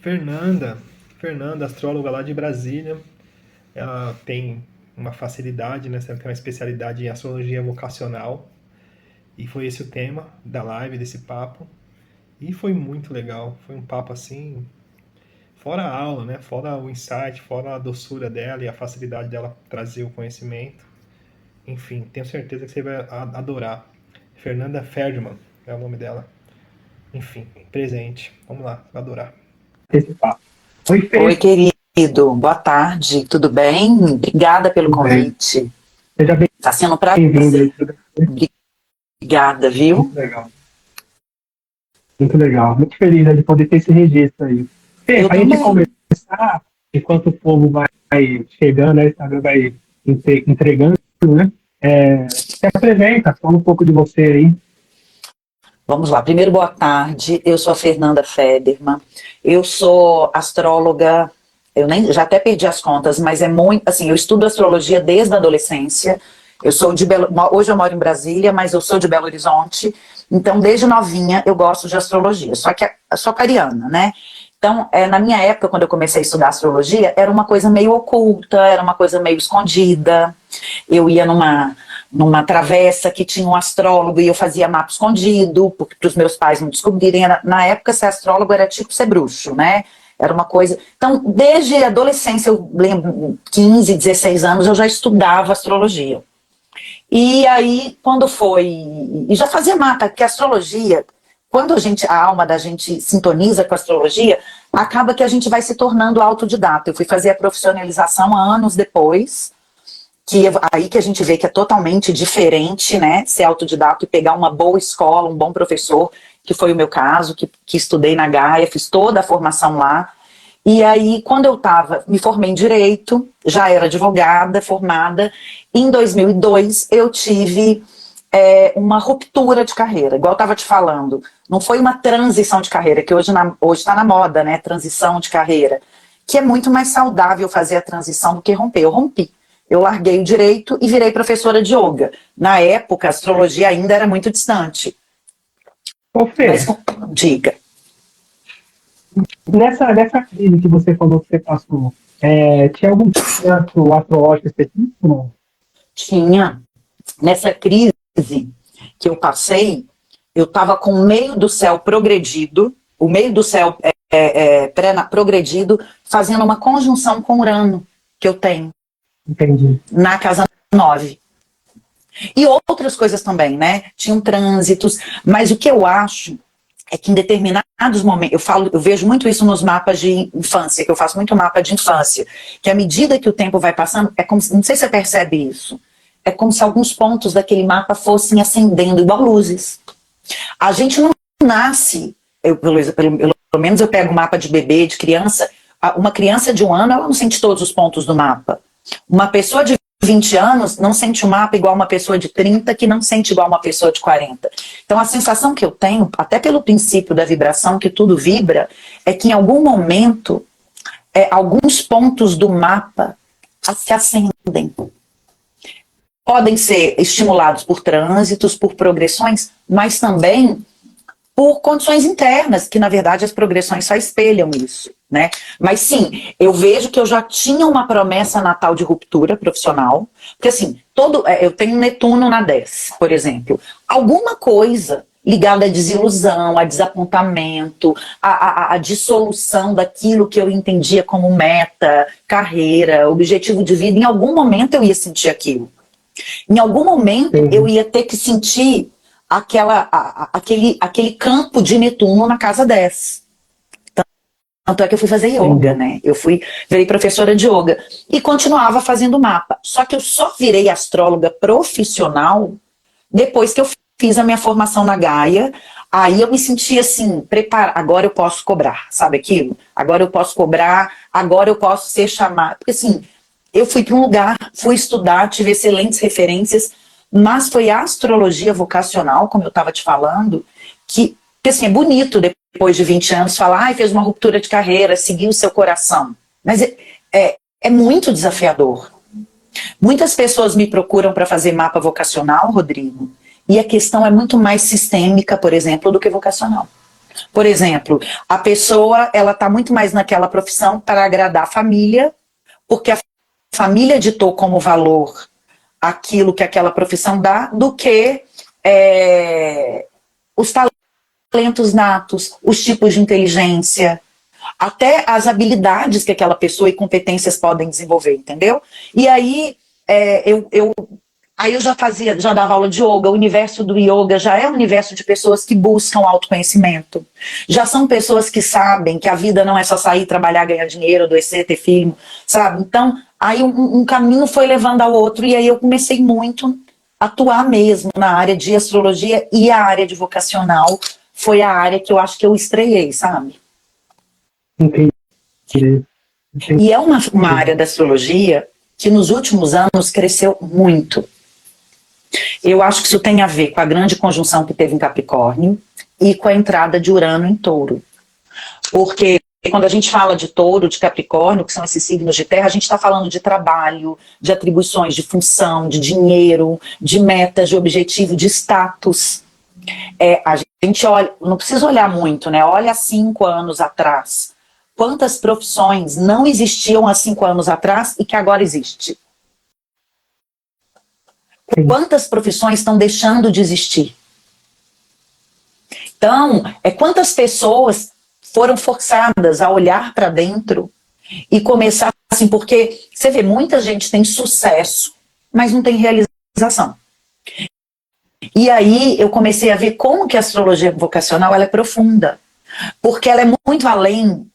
Fernanda, Fernanda, astróloga lá de Brasília, ela tem uma facilidade, né? Ela tem uma especialidade em astrologia vocacional. E foi esse o tema da live, desse papo. E foi muito legal. Foi um papo assim, fora a aula, né? Fora o insight, fora a doçura dela e a facilidade dela trazer o conhecimento. Enfim, tenho certeza que você vai adorar. Fernanda Ferdman é o nome dela. Enfim, presente. Vamos lá, vai adorar. Esse papo. Oi, Oi, Fê, querido. Boa tarde. Tudo bem? Obrigada pelo tudo bem? convite. Seja Está sendo um bem-vindo aí. prazer. Obrigada, viu? Muito legal. Muito legal. Muito feliz, né, de poder ter esse registro aí. Fê, Eu para a gente também. começar, enquanto o povo vai chegando, né, o Instagram vai entregando, né? Se apresenta, fala um pouco de você aí. Vamos lá. Primeiro, boa tarde. Eu sou a Fernanda Federman. Eu sou astróloga. Eu nem já até perdi as contas, mas é muito assim. Eu estudo astrologia desde a adolescência. Eu sou de hoje eu moro em Brasília, mas eu sou de Belo Horizonte. Então, desde novinha eu gosto de astrologia. Só que eu sou cariana, né? Então, na minha época, quando eu comecei a estudar astrologia, era uma coisa meio oculta, era uma coisa meio escondida. Eu ia numa travessa que tinha um astrólogo e eu fazia mapa escondido, para os meus pais não descobrirem. Na época, ser astrólogo era tipo ser bruxo, né? Era uma coisa... Então, desde a adolescência, eu lembro, 15, 16 anos, eu já estudava astrologia. E aí, quando foi... E já fazia mapa, porque a astrologia, quando a alma da gente sintoniza com a astrologia, acaba que a gente vai se tornando autodidata. Eu fui fazer a profissionalização anos depois, aí que a gente vê que é totalmente diferente, né, ser autodidata e pegar uma boa escola, um bom professor, que foi o meu caso, que estudei na Gaia, fiz toda a formação lá. E aí, quando eu me formei em Direito, já era advogada, formada, em 2002 eu tive uma ruptura de carreira, igual eu estava te falando. Não foi uma transição de carreira, que hoje está na moda, né, transição de carreira, que é muito mais saudável fazer a transição do que romper. Eu rompi. Eu larguei o direito e virei professora de yoga. Na época, a astrologia ainda era muito distante. Ô, Mas, Fê, diga. nessa crise que você falou que você passou, tinha algum canto astrológico específico? Não? Tinha. Nessa crise que eu passei, eu estava com o meio do céu progredido, o meio do céu progredido, fazendo uma conjunção com Urano, que eu tenho. Entendi. Na casa 9. E outras coisas também, né? Tinham trânsitos, mas o que eu acho é que em determinados momentos, eu vejo muito isso nos mapas de infância, que eu faço muito mapa de infância, que à medida que o tempo vai passando, é como se, não sei se você percebe isso, é como se alguns pontos daquele mapa fossem acendendo, igual luzes. A gente não nasce, pelo menos eu pego o mapa de bebê, de criança, uma criança de 1 ano, ela não sente todos os pontos do mapa. Uma pessoa de 20 anos não sente o mapa igual uma pessoa de 30, que não sente igual uma pessoa de 40. Então a sensação que eu tenho, até pelo princípio da vibração, que tudo vibra, é que em algum momento, alguns pontos do mapa se acendem. Podem ser estimulados por trânsitos, por progressões, mas também por condições internas, que na verdade as progressões só espelham isso, né? Mas sim, eu vejo que eu já tinha uma promessa natal de ruptura profissional, porque assim, eu tenho Netuno na 10, por exemplo, alguma coisa ligada à desilusão, a desapontamento, a dissolução daquilo que eu entendia como meta, carreira, objetivo de vida, em algum momento eu ia sentir aquilo. Em algum momento eu ia ter que sentir aquele campo de Netuno na casa 10. Tanto é que eu fui fazer yoga, né? Virei professora de yoga e continuava fazendo mapa. Só que eu só virei astróloga profissional depois que eu fiz a minha formação na Gaia. Aí eu me senti assim, preparada, agora eu posso cobrar, sabe aquilo? Agora eu posso cobrar, agora eu posso ser chamada. Porque assim, eu fui para um lugar, fui estudar, tive excelentes referências, mas foi a astrologia vocacional, como eu estava te falando, que assim, é bonito depois de 20 anos falar, fez uma ruptura de carreira, seguiu o seu coração. Mas é muito desafiador. Muitas pessoas me procuram para fazer mapa vocacional, Rodrigo, e a questão é muito mais sistêmica, por exemplo, do que vocacional. Por exemplo, a pessoa ela está muito mais naquela profissão para agradar a família, porque a família ditou como valor aquilo que aquela profissão dá, do que os talentos natos, os tipos de inteligência, até as habilidades que aquela pessoa e competências podem desenvolver, entendeu? E aí eu já dava aula de yoga. O universo do yoga já é um universo de pessoas que buscam autoconhecimento. Já são pessoas que sabem que a vida não é só sair, trabalhar, ganhar dinheiro, adoecer, ter filho, sabe? Então, aí um caminho foi levando ao outro, e aí eu comecei muito a atuar mesmo na área de astrologia, e a área de vocacional foi a área que eu acho que eu estreiei, sabe? Entendi. E é uma área da astrologia que nos últimos anos cresceu muito. Eu acho que isso tem a ver com a grande conjunção que teve em Capricórnio e com a entrada de Urano em Touro. Porque quando a gente fala de Touro, de Capricórnio, que são esses signos de terra, a gente está falando de trabalho, de atribuições, de função, de dinheiro, de metas, de objetivo, de status. A gente olha, não precisa olhar muito, né? Olha há 5 anos atrás. Quantas profissões não existiam há 5 anos atrás e que agora existem? Quantas profissões estão deixando de existir? Então, quantas pessoas foram forçadas a olhar para dentro e começar assim, porque você vê, muita gente tem sucesso, mas não tem realização. E aí eu comecei a ver como que a astrologia vocacional ela é profunda, porque ela é muito além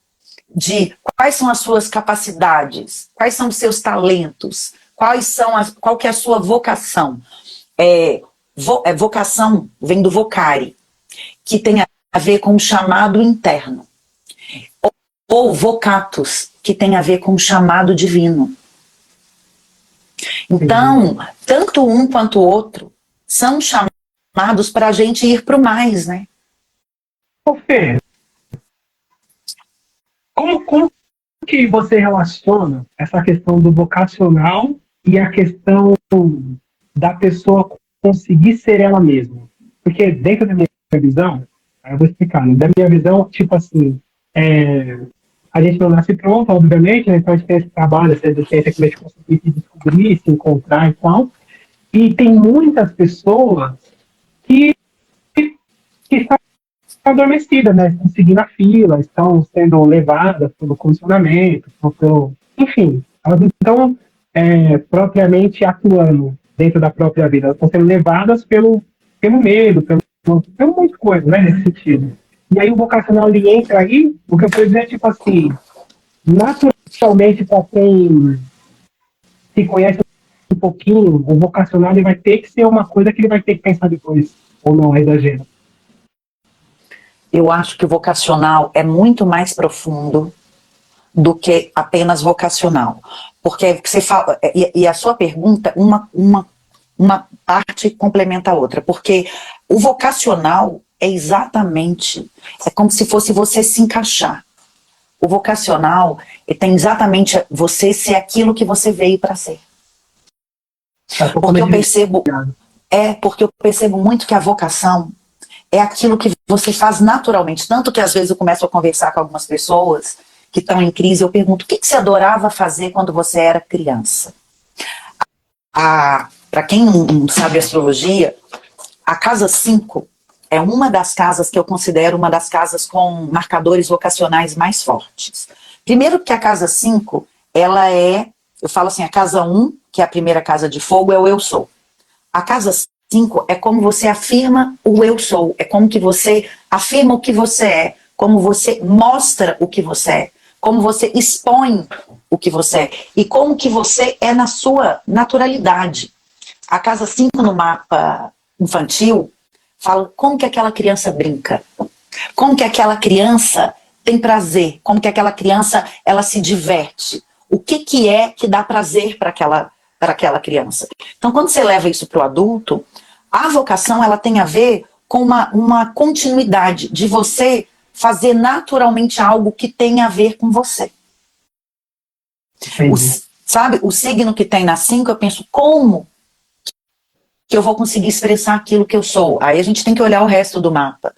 de quais são as suas capacidades, quais são os seus talentos, qual que é a sua vocação. Vocação vem do vocare, que tem a ver com o chamado interno. Ou vocatus, que tem a ver com o chamado divino. Então, tanto um quanto o outro são chamados para a gente ir para o mais, né? Ô, Fê, como que você relaciona essa questão do vocacional e a questão da pessoa conseguir ser ela mesma? Porque dentro da minha visão, eu vou explicar, né? Da minha visão, tipo assim, a gente não nasce pronto, obviamente, né? Então a gente tem esse trabalho, essa existência que a gente conseguir se descobrir, se encontrar e tal. E tem muitas pessoas que estão adormecidas, né? Estão seguindo a fila, estão sendo levadas pelo condicionamento, enfim, elas não estão propriamente atuando dentro da própria vida, elas estão sendo levadas pelo medo, pelo muita coisa, né, nesse sentido. E aí o vocacional ele entra aí, o que eu quero dizer é tipo assim, naturalmente para quem se conhece um pouquinho, o vocacional ele vai ter que ser uma coisa que ele vai ter que pensar depois, ou não, é exagero. Eu acho que o vocacional é muito mais profundo do que apenas vocacional. Porque você fala, e a sua pergunta, uma parte complementa a outra, porque o vocacional é como se fosse você se encaixar. O vocacional tem exatamente você ser aquilo que você veio para ser. Porque eu percebo muito que a vocação é aquilo que você faz naturalmente. Tanto que às vezes eu começo a conversar com algumas pessoas que estão em crise, eu pergunto, o que você adorava fazer quando você era criança? Para quem não sabe astrologia, a casa 5 é uma das casas que eu considero uma das casas com marcadores vocacionais mais fortes. Primeiro que a casa 5, ela eu falo assim, a casa 1, que é a primeira casa de fogo, é o eu sou. A casa 5 é como você afirma o eu sou, é como que você afirma o que você é, como você mostra o que você é, como você expõe o que você é, e como que você é na sua naturalidade. A casa 5 no mapa infantil fala como que aquela criança brinca, como que aquela criança tem prazer, como que aquela criança ela se diverte, o que é que dá prazer para aquela criança. Então, quando você leva isso para o adulto, a vocação ela tem a ver com uma continuidade de você fazer naturalmente algo que tem a ver com você. Sabe, o signo que tem na 5, eu penso, como que eu vou conseguir expressar aquilo que eu sou? Aí a gente tem que olhar o resto do mapa.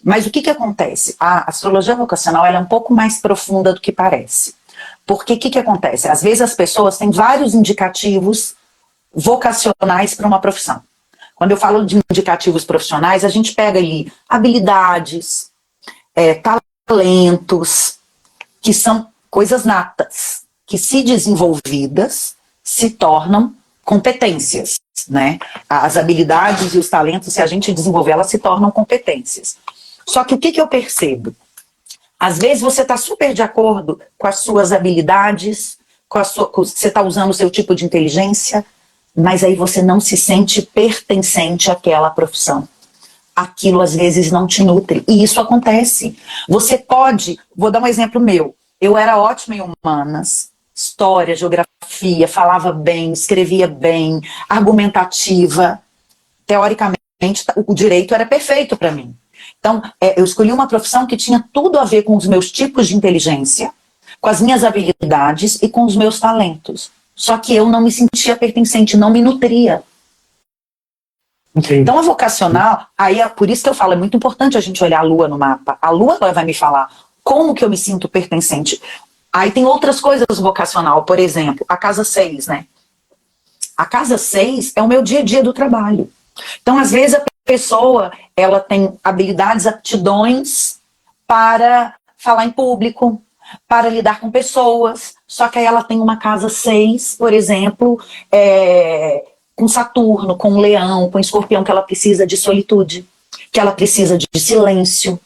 Mas o que acontece? A astrologia vocacional ela é um pouco mais profunda do que parece. Porque o que acontece? Às vezes as pessoas têm vários indicativos vocacionais para uma profissão. Quando eu falo de indicativos profissionais, a gente pega ali habilidades, talentos, que são coisas natas, que se desenvolvidas se tornam competências, né? As habilidades e os talentos, se a gente desenvolver, elas se tornam competências. Só que o que eu percebo? Às vezes você está super de acordo com as suas habilidades, você está usando o seu tipo de inteligência, mas aí você não se sente pertencente àquela profissão. Aquilo às vezes não te nutre. E isso acontece. Você pode, vou dar um exemplo meu. Eu era ótima em humanas, história, geografia, falava bem, escrevia bem, argumentativa. Teoricamente, o direito era perfeito para mim. Então, eu escolhi uma profissão que tinha tudo a ver com os meus tipos de inteligência, com as minhas habilidades e com os meus talentos. Só que eu não me sentia pertencente, não me nutria. Entendi. Então, a vocacional, aí é por isso que eu falo, é muito importante a gente olhar a lua no mapa. A lua vai me falar como que eu me sinto pertencente. Aí tem outras coisas vocacional, por exemplo, a casa 6, né? A casa 6 é o meu dia a dia do trabalho. Então, às vezes, a pessoa, ela tem habilidades, aptidões para falar em público, para lidar com pessoas, só que aí ela tem uma casa 6, por exemplo, com Saturno, com Leão, com Escorpião, que ela precisa de solitude, que ela precisa de silêncio.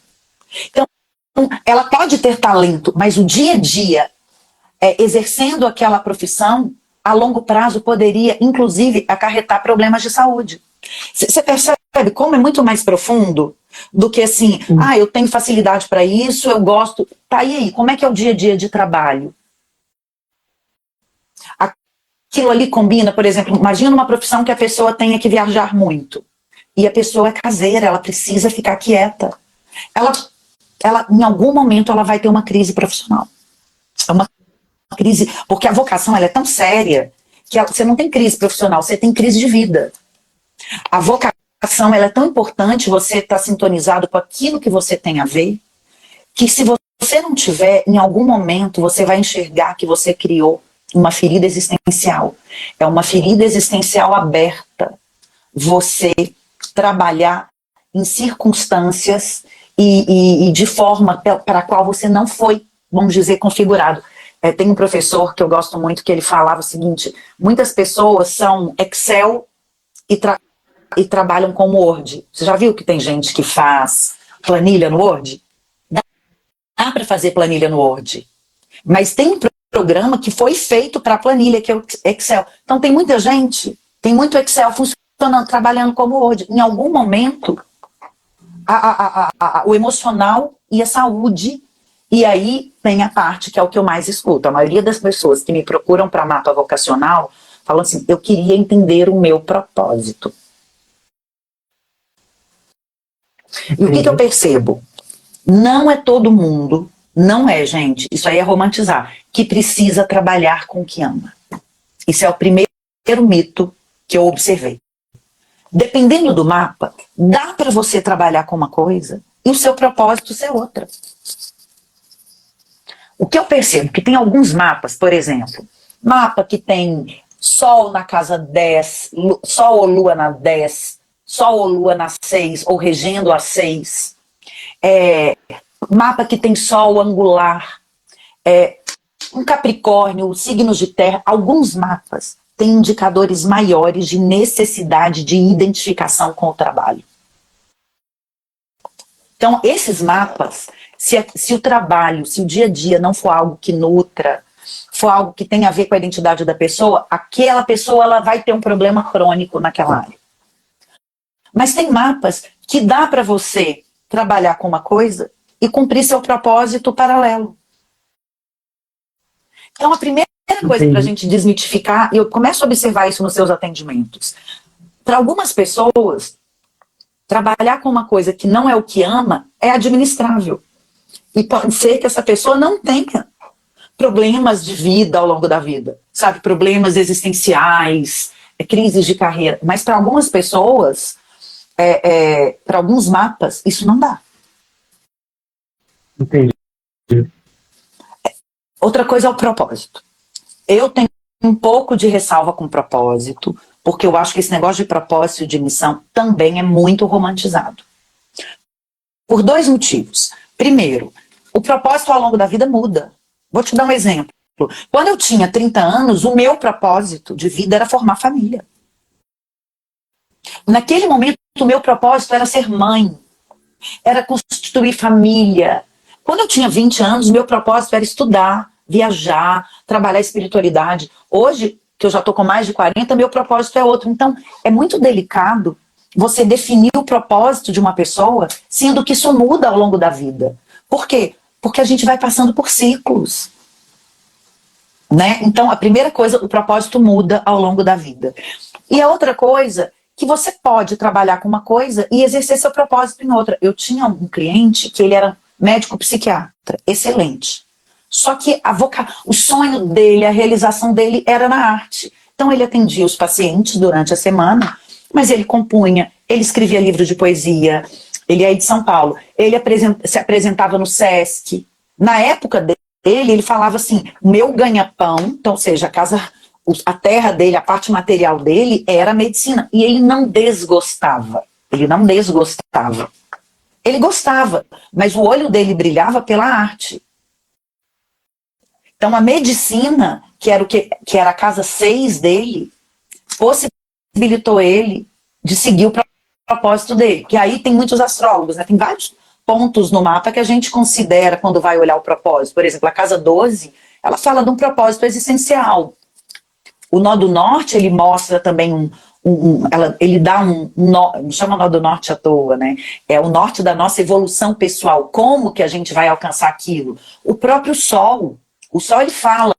Então, ela pode ter talento, mas o dia a dia, exercendo aquela profissão, a longo prazo poderia, inclusive, acarretar problemas de saúde. Você percebe como é muito mais profundo do que assim, eu tenho facilidade para isso, eu gosto. Tá, e aí, como é que é o dia a dia de trabalho? Aquilo ali combina, por exemplo, imagina uma profissão que a pessoa tenha que viajar muito. E a pessoa é caseira, ela precisa ficar quieta. Ela, em algum momento, ela vai ter uma crise profissional. É uma crise, porque a vocação ela é tão séria que você não tem crise profissional, você tem crise de vida. A vocação ela é tão importante, você está sintonizado com aquilo que você tem a ver, que se você não tiver, em algum momento, você vai enxergar que você criou uma ferida existencial. É uma ferida existencial aberta. Você trabalhar em circunstâncias e de forma para a qual você não foi, vamos dizer, configurado. Tem um professor que eu gosto muito que ele falava o seguinte: muitas pessoas são Excel e trabalham com Word. Você já viu que tem gente que faz planilha no Word? Dá para fazer planilha no Word. Mas tem um programa que foi feito para planilha, que é o Excel. Então tem muita gente, tem muito Excel funcionando, trabalhando como Word. Em algum momento, o emocional e a saúde. E aí tem a parte que é o que eu mais escuto. A maioria das pessoas que me procuram para mapa vocacional falam assim: eu queria entender o meu propósito. E o que eu percebo? Não é todo mundo, não é, gente, isso aí é romantizar, que precisa trabalhar com o que ama. Isso é o primeiro mito que eu observei. Dependendo do mapa, dá para você trabalhar com uma coisa e o seu propósito ser outra. O que eu percebo? Que tem alguns mapas, por exemplo, mapa que tem Sol na casa 10, Sol ou Lua na 10, Sol ou Lua na 6, ou regendo a 6. Mapa que tem Sol angular, um Capricórnio, signos de terra. Alguns mapas têm indicadores maiores de necessidade de identificação com o trabalho. Então, esses mapas, se o trabalho, se o dia a dia não for algo que nutra, for algo que tem a ver com a identidade da pessoa, aquela pessoa ela vai ter um problema crônico naquela área. Mas tem mapas que dá para você trabalhar com uma coisa e cumprir seu propósito paralelo. Então, a primeira coisa para a gente desmitificar, e eu começo a observar isso nos seus atendimentos, para algumas pessoas, trabalhar com uma coisa que não é o que ama é administrável. E pode ser que essa pessoa não tenha problemas de vida ao longo da vida, sabe? Problemas existenciais, crises de carreira. Mas para algumas pessoas, para alguns mapas, isso não dá. Entendi. Outra coisa é o propósito. Eu tenho um pouco de ressalva com propósito, porque eu acho que esse negócio de propósito e de missão também é muito romantizado. Por dois motivos. Primeiro, o propósito ao longo da vida muda. Vou te dar um exemplo. Quando eu tinha 30 anos, o meu propósito de vida era formar família. Naquele momento, o meu propósito era ser mãe, era constituir família. Quando eu tinha 20 anos, o meu propósito era estudar, viajar, trabalhar espiritualidade. Hoje, que eu já estou com mais de 40, meu propósito é outro. Então, é muito delicado você definir o propósito de uma pessoa, sendo que isso muda ao longo da vida. Por quê? Porque a gente vai passando por ciclos. Né? Então, a primeira coisa, o propósito muda ao longo da vida. E a outra coisa, que você pode trabalhar com uma coisa e exercer seu propósito em outra. Eu tinha um cliente que ele era médico psiquiatra, excelente. Só que o sonho dele, a realização dele era na arte. Então ele atendia os pacientes durante a semana, mas ele compunha, ele escrevia livro de poesia, ele é de São Paulo, ele se apresentava no Sesc. Na época dele, ele falava assim, meu ganha-pão, então, ou seja, a terra dele, a parte material dele era a medicina. E ele não desgostava. Ele não desgostava. Ele gostava, mas o olho dele brilhava pela arte. Então a medicina, que era a casa 6 dele, possibilitou ele de seguir o propósito dele. Que aí tem muitos astrólogos, né? Tem vários pontos no mapa que a gente considera quando vai olhar o propósito. Por exemplo, a casa 12, ela fala de um propósito existencial. O nó do norte, ele mostra também ele dá não chama nó do norte à toa, né? É o norte da nossa evolução pessoal. Como que a gente vai alcançar aquilo? O próprio sol. O sol, ele fala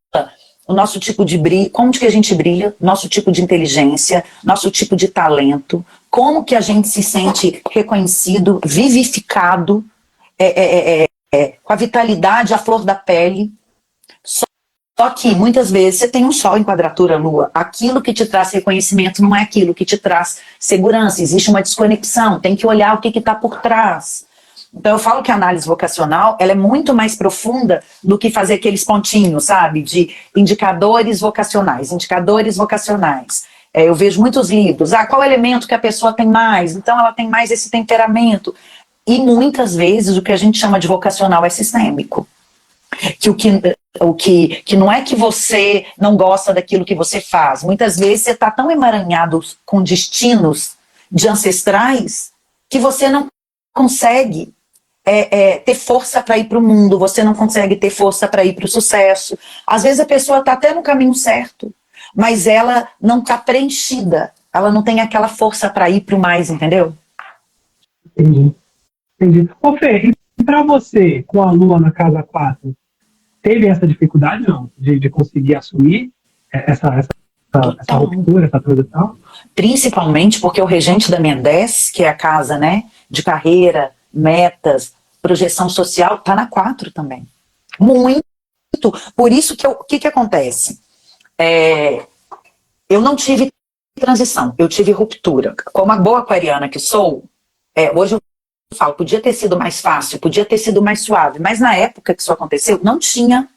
o nosso tipo de brilho, como que a gente brilha, nosso tipo de inteligência, nosso tipo de talento, como que a gente se sente reconhecido, vivificado, com a vitalidade, a flor da pele. Só que, muitas vezes, você tem um sol em quadratura lua. Aquilo que te traz reconhecimento não é aquilo que te traz segurança. Existe uma desconexão. Tem que olhar o que está por trás. Então, eu falo que a análise vocacional ela é muito mais profunda do que fazer aqueles pontinhos, sabe? De indicadores vocacionais. Indicadores vocacionais. Eu vejo muitos livros. Qual elemento que a pessoa tem mais? Então, ela tem mais esse temperamento. E, muitas vezes, o que a gente chama de vocacional é sistêmico. Que não é que você não gosta daquilo que você faz. Muitas vezes você está tão emaranhado com destinos de ancestrais que você não consegue ter força para ir para o mundo, você não consegue ter força para ir para o sucesso. Às vezes a pessoa está até no caminho certo, mas ela não está preenchida, ela não tem aquela força para ir para o mais, entendeu? Entendi. Ô Fê, e para você, com a Lua na casa 4, teve essa dificuldade, não? De conseguir assumir essa ruptura, essa transição? Principalmente porque o regente da minha 10, que é a casa, né, de carreira, metas, projeção social, está na 4 também. Muito. Por isso que o que acontece? Eu não tive transição, eu tive ruptura. Como a boa aquariana que sou, hoje eu falo, podia ter sido mais fácil, podia ter sido mais suave, mas na época que isso aconteceu, não tinha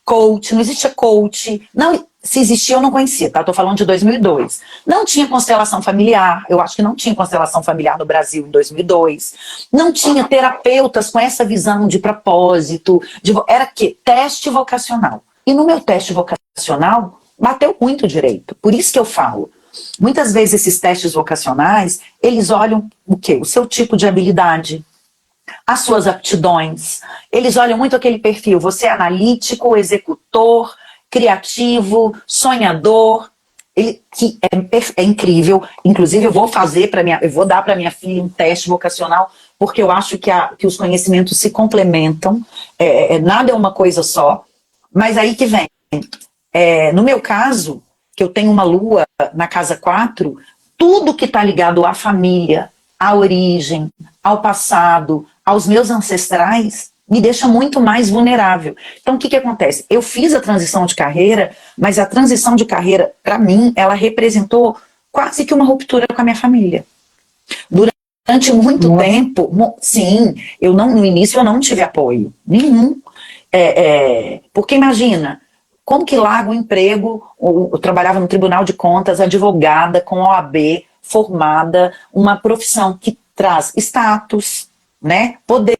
coach, não existia coach, não, se existia eu não conhecia, tá? Estou falando de 2002. Não tinha constelação familiar, eu acho que não tinha constelação familiar no Brasil em 2002. Não tinha terapeutas com essa visão de propósito, era que teste vocacional. E no meu teste vocacional, bateu muito direito. Por isso que eu falo, muitas vezes esses testes vocacionais, eles olham o quê? O seu tipo de habilidade, as suas aptidões. Eles olham muito aquele perfil, você é analítico, executor, criativo, sonhador, que é incrível. Inclusive eu vou dar para minha filha um teste vocacional, porque eu acho que os conhecimentos se complementam, nada é uma coisa só, mas aí que vem. No meu caso, que eu tenho uma lua na casa 4, tudo que está ligado à família, à origem, ao passado, aos meus ancestrais, me deixa muito mais vulnerável. Então, o que acontece? Eu fiz a transição de carreira, mas a transição de carreira, para mim, ela representou quase que uma ruptura com a minha família. Durante Durante muito Nossa. tempo, sim, no início eu não tive apoio nenhum. Porque imagina, como que larga o emprego, eu trabalhava no Tribunal de Contas, advogada, com OAB, formada, uma profissão que traz status, né, poder,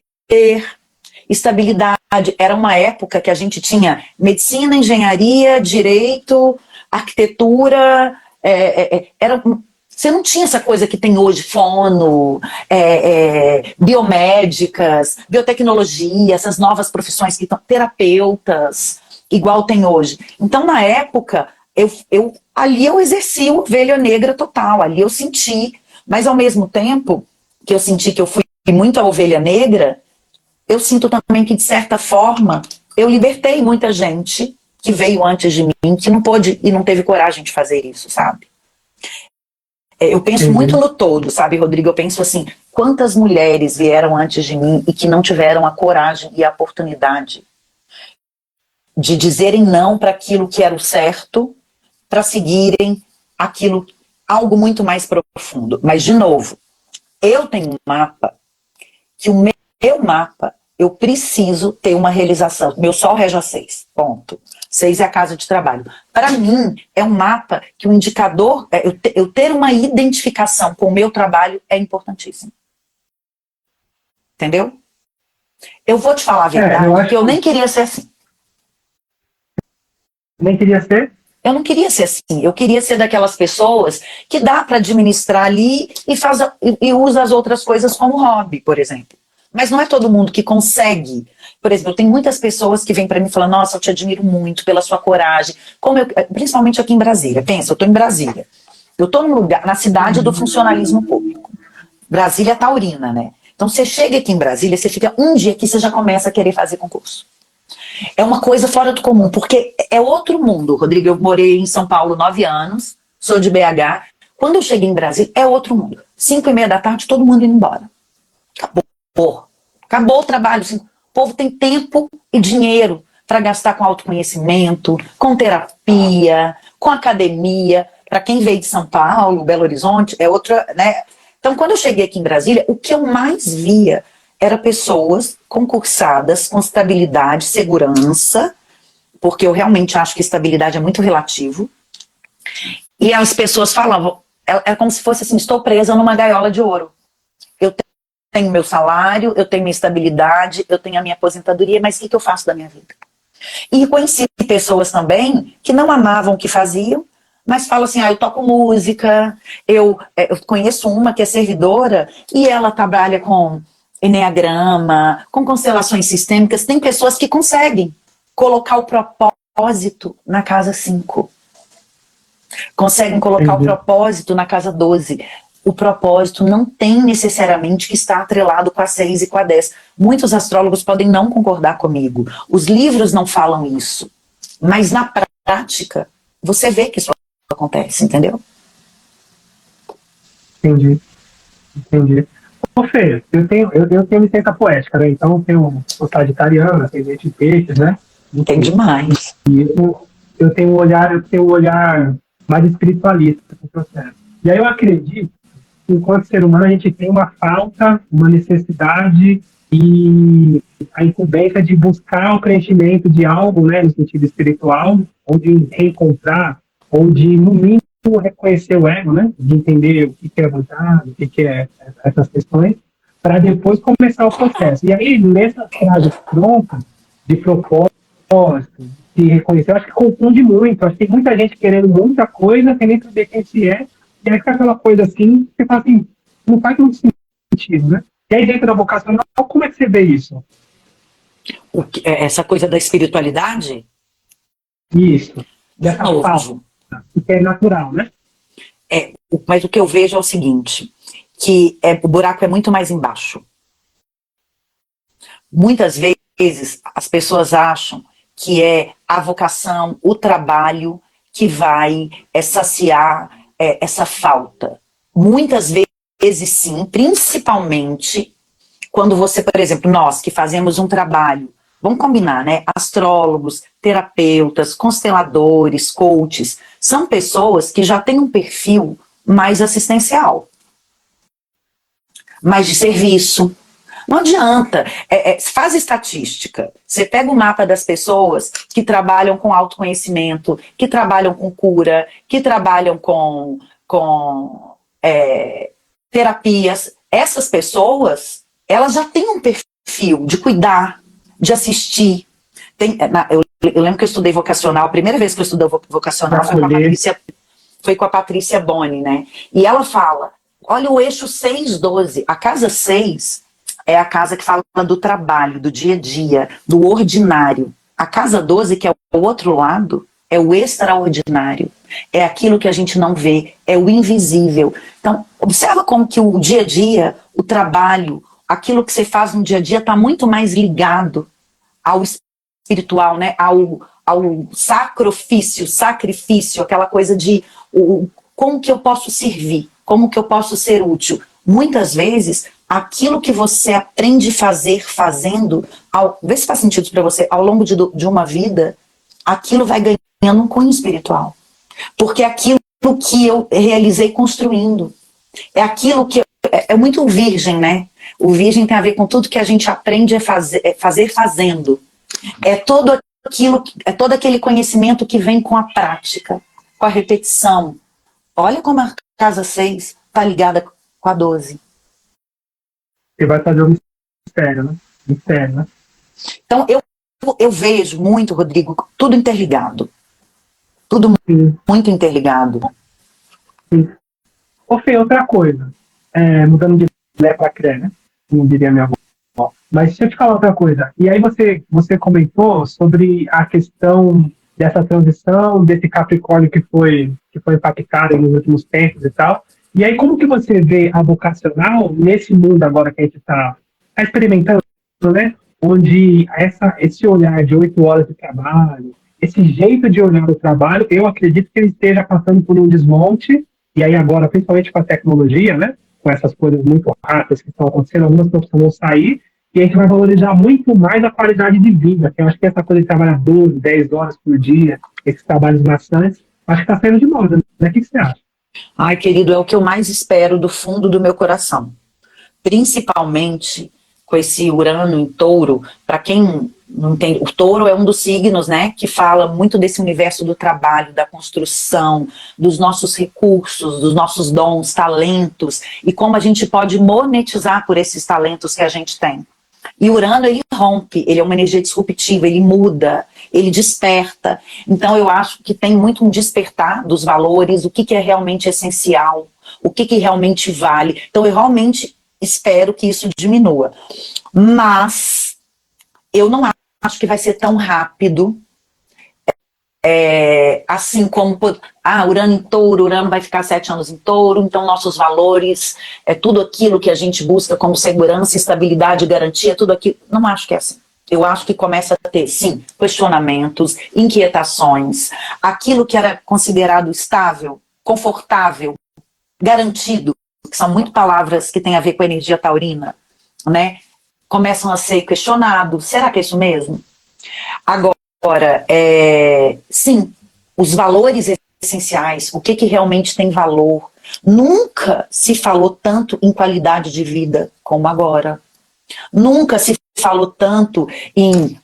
estabilidade. Era uma época que a gente tinha medicina, engenharia, direito, arquitetura, você não tinha essa coisa que tem hoje, fono, biomédicas, biotecnologia, essas novas profissões que estão, terapeutas, igual tem hoje. Então, na época, ali eu exerci o ovelha negra total, ali eu senti, mas ao mesmo tempo que eu senti que eu fui muito a ovelha negra, eu sinto também que, de certa forma, eu libertei muita gente que veio antes de mim, que não pôde e não teve coragem de fazer isso, sabe? Eu penso muito no todo, sabe, Rodrigo? Eu penso assim, quantas mulheres vieram antes de mim e que não tiveram a coragem e a oportunidade de dizerem não para aquilo que era o certo, para seguirem algo muito mais profundo. Mas, de novo, eu tenho um mapa, que o meu mapa, eu preciso ter uma realização. Meu sol rege a 6, ponto. 6 é a casa de trabalho. Para mim, é um mapa que o indicador, eu ter uma identificação com o meu trabalho é importantíssimo. Entendeu? Eu vou te falar a verdade, que eu nem queria ser assim. Nem queria ser? Eu não queria ser assim. Eu queria ser daquelas pessoas que dá para administrar ali e usa as outras coisas como hobby, por exemplo. Mas não é todo mundo que consegue. Por exemplo, tem muitas pessoas que vêm para mim e falam, nossa, eu te admiro muito pela sua coragem. Principalmente aqui em Brasília. Pensa, eu estou em Brasília. Eu estou num lugar, na cidade do funcionalismo público. Brasília é taurina, né? Então você chega aqui em Brasília, você fica um dia aqui, você já começa a querer fazer concurso. É uma coisa fora do comum, porque é outro mundo. Rodrigo, eu morei em São Paulo 9 anos, sou de BH. Quando eu cheguei em Brasília, é outro mundo. 5:30 da tarde, todo mundo indo embora. Acabou o trabalho. Assim, o povo tem tempo e dinheiro para gastar com autoconhecimento, com terapia, com academia. Para quem veio de São Paulo, Belo Horizonte, é outra, né? Então, quando eu cheguei aqui em Brasília, o que eu mais via era pessoas concursadas com estabilidade, segurança, porque eu realmente acho que estabilidade é muito relativo. E as pessoas falavam, é como se fosse assim, estou presa numa gaiola de ouro. Eu tenho meu salário, eu tenho minha estabilidade, eu tenho a minha aposentadoria, mas o que eu faço da minha vida? E conheci pessoas também que não amavam o que faziam, mas falam assim, eu toco música, eu conheço uma que é servidora e ela trabalha com eneagrama, com constelações sistêmicas. Tem pessoas que conseguem colocar o propósito na casa 5. Conseguem colocar o propósito na casa 12. O propósito não tem necessariamente que estar atrelado com a 6 e com a 10. Muitos astrólogos podem não concordar comigo. Os livros não falam isso. Mas na prática, você vê que isso acontece, entendeu? Entendi. Ô, Fê, eu tenho licença poética, né? Então sou sagitariana, ascendente de peixes, né? Tem demais. E eu tenho um olhar mais espiritualista pro processo. E aí eu acredito que, enquanto ser humano, a gente tem uma falta, uma necessidade e a incumbência de buscar o preenchimento de algo, né, no sentido espiritual, ou de reencontrar, ou de, no mínimo, reconhecer o ego, né, de entender o que é vontade, o que é essas questões, para depois começar o processo. E aí, nessa frase pronta, de propósito, de reconhecer, eu acho que confunde muito. Acho que tem muita gente querendo muita coisa, sem nem saber quem se é, e aí fica aquela coisa assim, você fala assim, não faz muito sentido, né? E aí, dentro da vocacional, como é que você vê isso? Essa coisa da espiritualidade? Isso. Dessa falta, que é natural, né? Mas o que eu vejo é o seguinte, que o buraco é muito mais embaixo. Muitas vezes as pessoas acham que é a vocação, o trabalho que vai saciar essa falta. Muitas vezes sim, principalmente quando você, por exemplo, nós que fazemos um trabalho, vamos combinar, né? Astrólogos, terapeutas, consteladores, coaches, são pessoas que já têm um perfil mais assistencial. mas de serviço. Não adianta. Faz estatística. Você pega o mapa das pessoas que trabalham com autoconhecimento, que trabalham com cura, que trabalham com terapias. Essas pessoas, elas já têm um perfil de cuidar, de assistir. Eu lembro que eu estudei vocacional, a primeira vez que eu estudei vocacional foi com a Patrícia Boni, né? E ela fala, olha o eixo 6-12, a casa 6 é a casa que fala do trabalho, do dia a dia, do ordinário. A casa 12, que é o outro lado, é o extraordinário. É aquilo que a gente não vê, é o invisível. Então, observa como que o dia a dia, o trabalho, aquilo que você faz no dia a dia está muito mais ligado ao espiritual, né? Ao sacrifício, aquela coisa de como que eu posso servir, como que eu posso ser útil. Muitas vezes, aquilo que você aprende a fazer fazendo, vê se faz sentido para você, ao longo de uma vida, aquilo vai ganhando um cunho espiritual. Porque é aquilo que eu realizei construindo. É aquilo que é muito virgem, né? O virgem tem a ver com tudo que a gente aprende a fazer fazendo. É todo aquele conhecimento que vem com a prática, com a repetição. Olha como a casa 6 está ligada com a 12. Você vai fazer um mistério, né? Mistério, né? Então, eu vejo muito, Rodrigo, tudo interligado. Tudo muito interligado. Sim. Ô, Fê, outra coisa. Mudando de Lé para Cré, né? Como diria minha avó. Mas deixa eu te falar outra coisa. E aí você comentou sobre a questão dessa transição, desse Capricórnio que foi impactado nos últimos tempos e tal. E aí, como que você vê a vocacional nesse mundo agora que a gente está experimentando, né? Onde esse olhar de 8 horas de trabalho, esse jeito de olhar o trabalho, eu acredito que ele esteja passando por um desmonte, e aí agora, principalmente com a tecnologia, né? Com essas coisas muito rápidas que estão acontecendo, algumas profissões vão sair, e a gente vai valorizar muito mais a qualidade de vida, que eu acho que essa coisa de trabalhar 12, 10 horas por dia, esses trabalhos maçantes, acho que está saindo de moda, né? O que você acha? Ai, querido, é o que eu mais espero do fundo do meu coração. Principalmente com esse Urano em Touro. Para quem não entende, o Touro é um dos signos, né, que fala muito desse universo do trabalho, da construção, dos nossos recursos, dos nossos dons, talentos, e como a gente pode monetizar por esses talentos que a gente tem. E Urano, ele rompe, ele é uma energia disruptiva, ele muda, ele desperta. Então eu acho que tem muito um despertar dos valores, o que é realmente essencial, o que realmente vale. Então eu realmente espero que isso diminua. Mas eu não acho que vai ser tão rápido, assim como Urano em Touro, Urano vai ficar 7 anos em Touro, então nossos valores, tudo aquilo que a gente busca como segurança, estabilidade, garantia, tudo aquilo, não acho que é assim. Eu acho que começa a ter, sim, questionamentos, inquietações, aquilo que era considerado estável, confortável, garantido, que são muito palavras que têm a ver com a energia taurina, né? Começam a ser questionados. Será que é isso mesmo? Agora, sim, os valores essenciais, o que realmente tem valor. Nunca se falou tanto em qualidade de vida como agora. Nunca se falou tanto em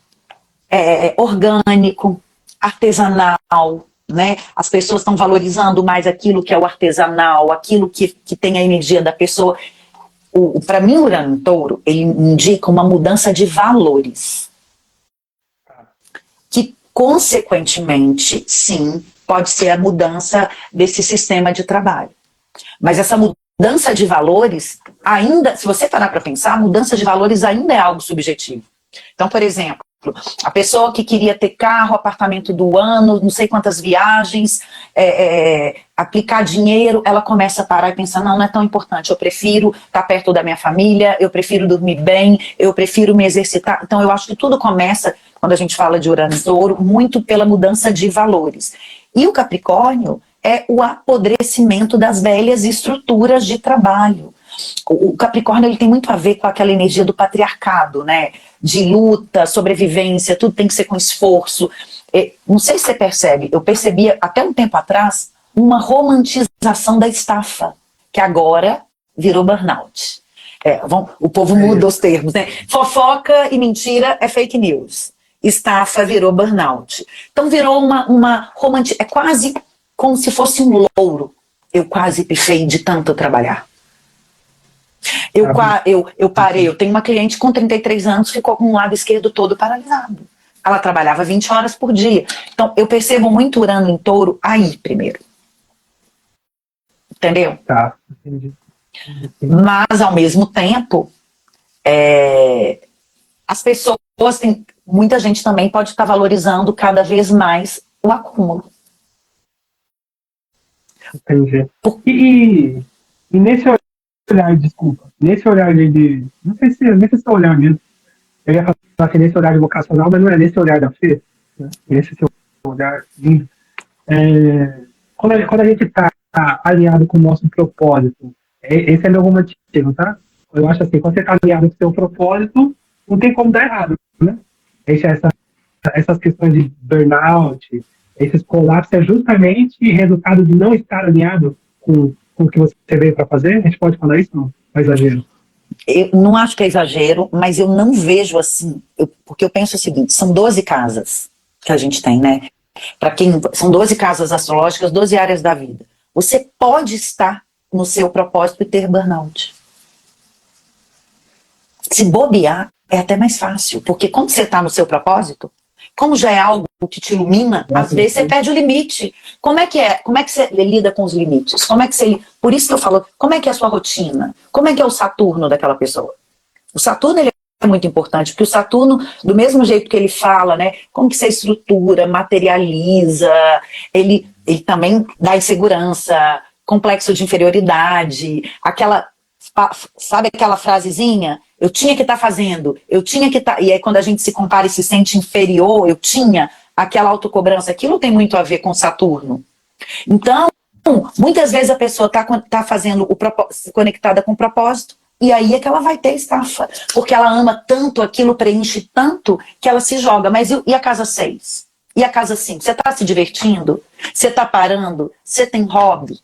orgânico, artesanal, né? As pessoas estão valorizando mais aquilo que é o artesanal, aquilo que tem a energia da pessoa. Para mim, o Urano em Touro, ele indica uma mudança de valores. Que, consequentemente, sim, pode ser a mudança desse sistema de trabalho. Mas essa mudança de valores, ainda, se você parar para pensar, a mudança de valores ainda é algo subjetivo. Então, por exemplo, a pessoa que queria ter carro, apartamento do ano, não sei quantas viagens, aplicar dinheiro, ela começa a parar e pensar, não é tão importante, eu prefiro estar perto da minha família, eu prefiro dormir bem, eu prefiro me exercitar. Então eu acho que tudo começa, quando a gente fala de Urano e Touro, muito pela mudança de valores. E o Capricórnio é o apodrecimento das velhas estruturas de trabalho. O Capricórnio, ele tem muito a ver com aquela energia do patriarcado, né? De luta, sobrevivência, tudo tem que ser com esforço. Não sei se você percebe, eu percebia até um tempo atrás uma romantização da estafa, que agora virou burnout. O povo muda os termos, né? Fofoca e mentira é fake news. Estafa virou burnout. Então virou uma romantia. É quase como se fosse um louro. Eu quase pifei de tanto trabalhar. Eu parei, eu tenho uma cliente com 33 anos, ficou com o lado esquerdo todo paralisado. Ela trabalhava 20 horas por dia. Então, eu percebo muito Urano em Touro aí, primeiro. Entendeu? Tá, entendi. Mas, ao mesmo tempo, as pessoas têm... Muita gente também pode estar valorizando cada vez mais o acúmulo. Entendi. E nesse olhar, desculpa, nesse olhar não sei se é olhar mesmo, eu ia falar que nesse olhar vocacional, mas não é nesse olhar da Fê, né? Nesse seu olhar lindo. Quando a gente está alinhado com o nosso propósito, esse é meu romantismo, tá? Eu acho assim, quando você está alinhado com o seu propósito, não tem como dar errado, né? Essas questões de burnout, esses colapsos é justamente resultado de não estar alinhado com o que você veio para fazer? A gente pode falar isso? Não, é exagero. Eu não acho que é exagero, mas eu não vejo assim, porque eu penso o seguinte, são 12 casas que a gente tem, né? São 12 casas astrológicas, 12 áreas da vida. Você pode estar no seu propósito e ter burnout. Se bobear, é até mais fácil, porque quando você está no seu propósito, como já é algo que te ilumina, às vezes você perde o limite. Como é que você lida com os limites? Por isso que eu falo, como é que é a sua rotina? Como é que é o Saturno daquela pessoa? O Saturno, ele é muito importante, porque o Saturno, do mesmo jeito que ele fala, né, como que você estrutura, materializa, ele também dá insegurança, complexo de inferioridade, sabe aquela frasezinha? Eu tinha que estar fazendo, eu tinha que estar... E aí quando a gente se compara e se sente inferior, eu tinha aquela autocobrança, aquilo tem muito a ver com Saturno. Então, muitas vezes a pessoa está fazendo conectada com o propósito, e aí é que ela vai ter estafa, porque ela ama tanto, aquilo preenche tanto, que ela se joga. Mas e a casa 6? E a casa 5? Você está se divertindo? Você está parando? Você tem hobby?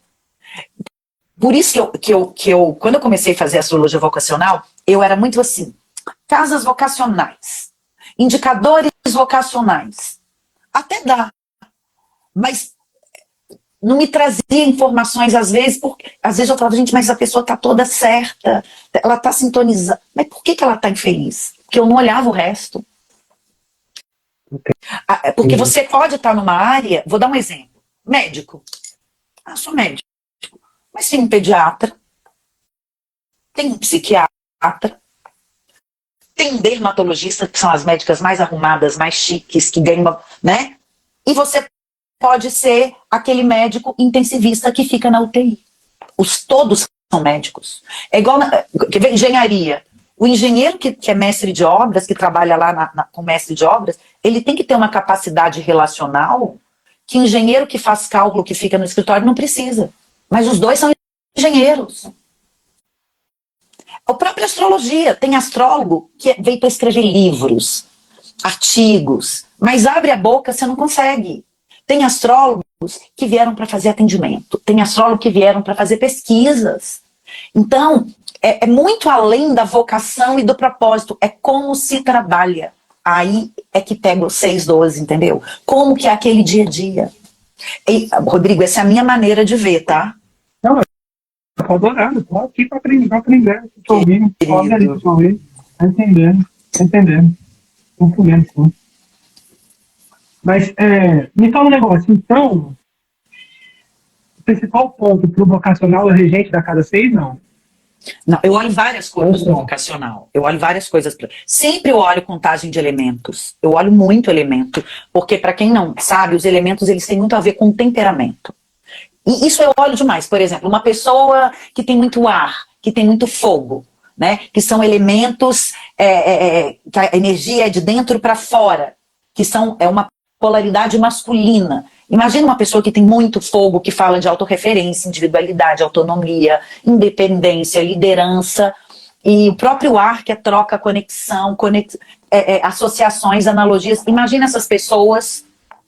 Por isso que eu, quando eu comecei a fazer astrologia vocacional, eu era muito assim, casas vocacionais, indicadores vocacionais, até dá, mas não me trazia informações às vezes, porque às vezes eu falava, gente, mas a pessoa está toda certa, ela está sintonizada, mas por que ela está infeliz? Porque eu não olhava o resto. Porque você pode estar numa área, vou dar um exemplo, médico, sou médico, mas tem um pediatra, tem um psiquiatra, tem um dermatologista, que são as médicas mais arrumadas, mais chiques, que ganham, né? E você pode ser aquele médico intensivista que fica na UTI. Todos são médicos. É igual, quer ver, engenharia. O engenheiro que é mestre de obras, que trabalha lá com mestre de obras, ele tem que ter uma capacidade relacional que engenheiro que faz cálculo, que fica no escritório, não precisa. Mas os dois são engenheiros. A própria astrologia, tem astrólogo que veio para escrever livros, artigos, mas abre a boca, você não consegue. Tem astrólogos que vieram para fazer atendimento, tem astrólogos que vieram para fazer pesquisas. Então, é muito além da vocação e do propósito, é como se trabalha. Aí é que pega o 6-12, entendeu? Como que é aquele dia a dia. E, Rodrigo, essa é a minha maneira de ver, tá? Não, eu tô adorando, tô aqui para aprender, tô ouvindo, tô ouvindo, tá entendendo, entendendo, sim. Mas, me fala um negócio, então, o principal ponto pro vocacional é o regente da casa 6, não? Não, eu olho várias coisas no vocacional. Eu olho várias coisas. Sempre eu olho contagem de elementos. Eu olho muito elemento. Porque, para quem não sabe, os elementos eles têm muito a ver com temperamento. E isso eu olho demais. Por exemplo, uma pessoa que tem muito ar, que tem muito fogo, né? Que são elementos que a energia é de dentro para fora, que é uma polaridade masculina. Imagina uma pessoa que tem muito fogo, que fala de autorreferência, individualidade, autonomia, independência, liderança, e o próprio ar, que é troca, conexão, associações, analogias. Imagina essas pessoas,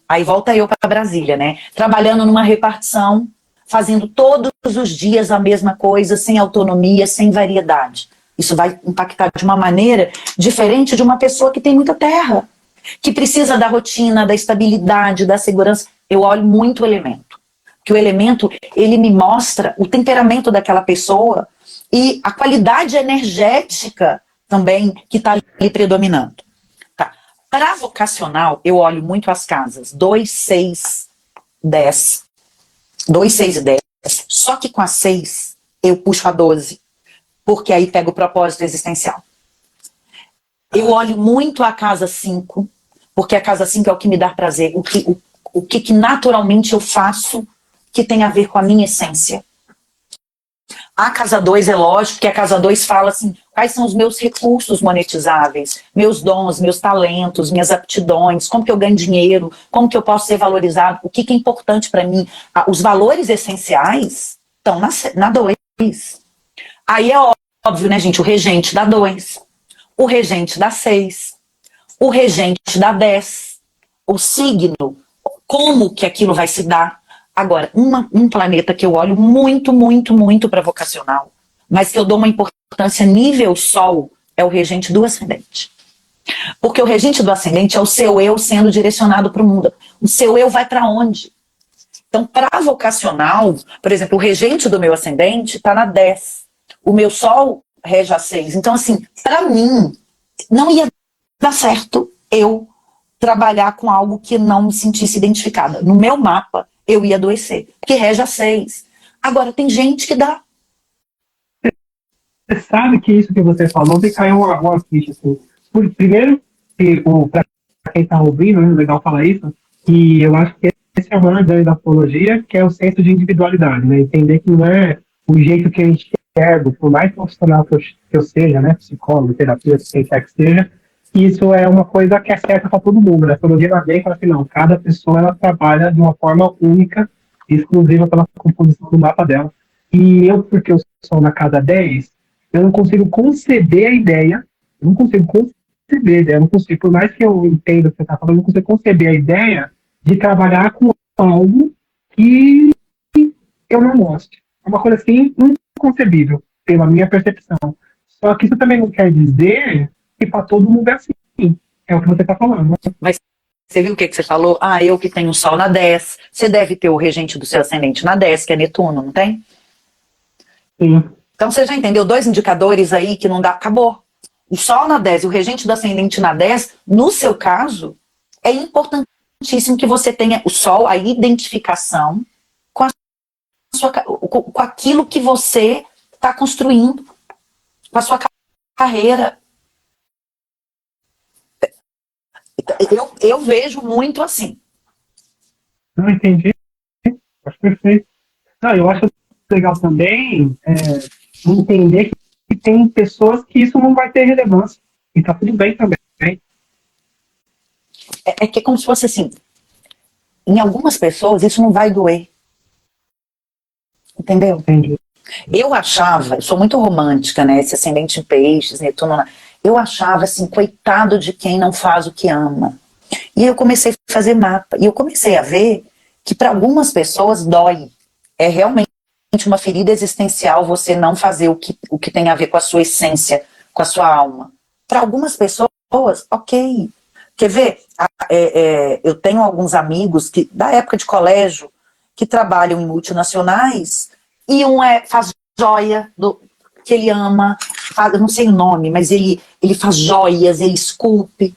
aí volta eu para Brasília, né? Trabalhando numa repartição, fazendo todos os dias a mesma coisa, sem autonomia, sem variedade. Isso vai impactar de uma maneira diferente de uma pessoa que tem muita terra, que precisa da rotina, da estabilidade, da segurança. Eu olho muito o elemento. Que o elemento, ele me mostra o temperamento daquela pessoa e a qualidade energética também que está ali predominando. Tá. Para vocacional, eu olho muito as casas 2, 6, 10. 2, 6 e 10. Só que com a 6, eu puxo a 12. Porque aí pega o propósito existencial. Eu olho muito a casa 5, porque a casa 5 é o que me dá prazer, o que naturalmente eu faço que tem a ver com a minha essência. A casa 2 é lógico, que a casa 2 fala assim, quais são os meus recursos monetizáveis, meus dons, meus talentos, minhas aptidões, como que eu ganho dinheiro, como que eu posso ser valorizado, o que é importante para mim. Os valores essenciais estão na 2. Aí é óbvio, né, gente, o regente dá 2, o regente dá 6, o regente dá 10, o signo, como que aquilo vai se dar. Agora, um planeta que eu olho muito, muito, muito para vocacional, mas que eu dou uma importância nível Sol, é o regente do ascendente. Porque o regente do ascendente é o seu eu sendo direcionado para o mundo. O seu eu vai para onde? Então, para vocacional, por exemplo, o regente do meu ascendente está na 10. O meu Sol rege a 6. Então, assim, para mim, não ia dar certo eu trabalhar com algo que não me sentisse identificada. No meu mapa, eu ia adoecer, porque rege a 6. Agora, tem gente que dá. Você sabe que isso que você falou me caiu uma ficha, assim. Primeiro, para quem está ouvindo, é legal falar isso, que eu acho que esse é o maior ganho da astrologia, que é o senso de individualidade, né? Entender que não é o jeito que a gente enxerga, por mais profissional que eu seja, né? Psicólogo, terapeuta, quem quer que seja, isso é uma coisa que é certa para todo mundo. Né? A astrologia não vem e fala assim, não, cada pessoa ela trabalha de uma forma única, exclusiva pela composição do mapa dela. E eu, porque eu sou na casa 10, eu não consigo conceber a ideia, eu não consigo conceber a ideia, eu não consigo, por mais que eu entenda o que você está falando, eu não consigo conceber a ideia de trabalhar com algo que eu não gosto. É uma coisa assim inconcebível, pela minha percepção. Só que isso também não quer dizer que para todo mundo é assim. É o que você está falando. Mas você viu o que você falou? Ah, eu que tenho o Sol na 10. Você deve ter o regente do seu ascendente na 10, que é Netuno, não tem? Sim. Então você já entendeu 2 indicadores aí que não dá, acabou. O Sol na 10 e o regente do ascendente na 10, no seu caso, é importantíssimo que você tenha o Sol, a identificação com, com aquilo que você está construindo, com a sua carreira. Eu vejo muito assim. Não entendi. Acho perfeito. Não, eu acho legal também entender que tem pessoas que isso não vai ter relevância. E tá tudo bem também. É que é como se fosse assim, em algumas pessoas isso não vai doer. Entendeu? Entendi. Eu achava, eu sou muito romântica, né? Esse ascendente em peixes, Netuno, eu achava assim, coitado de quem não faz o que ama. E eu comecei a fazer mapa. E eu comecei a ver que para algumas pessoas dói. É realmente uma ferida existencial você não fazer o que tem a ver com a sua essência, com a sua alma. Para algumas pessoas, ok. Quer ver? Eu tenho alguns amigos que, da época de colégio que trabalham em multinacionais e faz joia que ele ama, eu não sei o nome, mas ele faz joias, ele esculpe.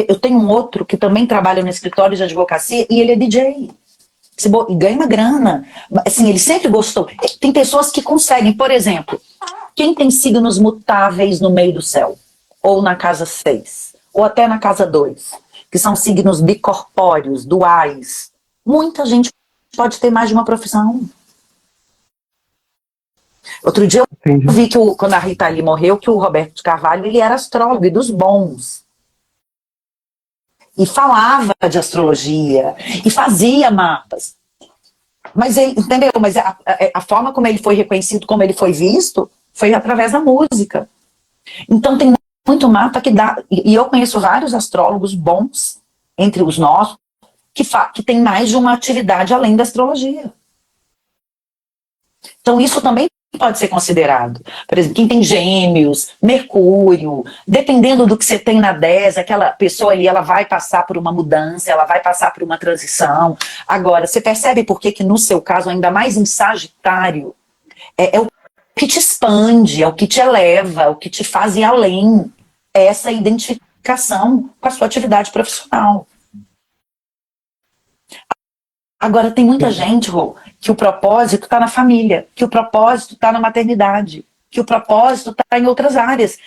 Eu tenho um outro que também trabalha no escritório de advocacia e ele é DJ. E ganha uma grana. Assim, ele sempre gostou. Tem pessoas que conseguem, por exemplo, quem tem signos mutáveis no meio do céu, ou na casa 6, ou até na casa 2, que são signos bicorpóreos, duais. Muita gente pode ter mais de uma profissão. Outro dia eu vi que quando a Rita Lee morreu, que o Roberto de Carvalho ele era astrólogo e dos bons. E falava de astrologia, e fazia mapas. Mas ele, entendeu? Mas a forma como ele foi reconhecido, como ele foi visto, foi através da música. Então tem muito mapa que dá, e eu conheço vários astrólogos bons, entre os nossos, que tem mais de uma atividade além da astrologia. Então isso também pode ser considerado. Por exemplo, quem tem Gêmeos, Mercúrio, dependendo do que você tem na 10, aquela pessoa ali, ela vai passar por uma mudança, ela vai passar por uma transição. Agora, você percebe por que no seu caso, ainda mais em Sagitário, é o que te expande, é o que te eleva, é o que te faz ir além. É essa identificação com a sua atividade profissional. Agora, tem muita gente, Rô, que o propósito está na família, que o propósito está na maternidade, que o propósito está em outras áreas.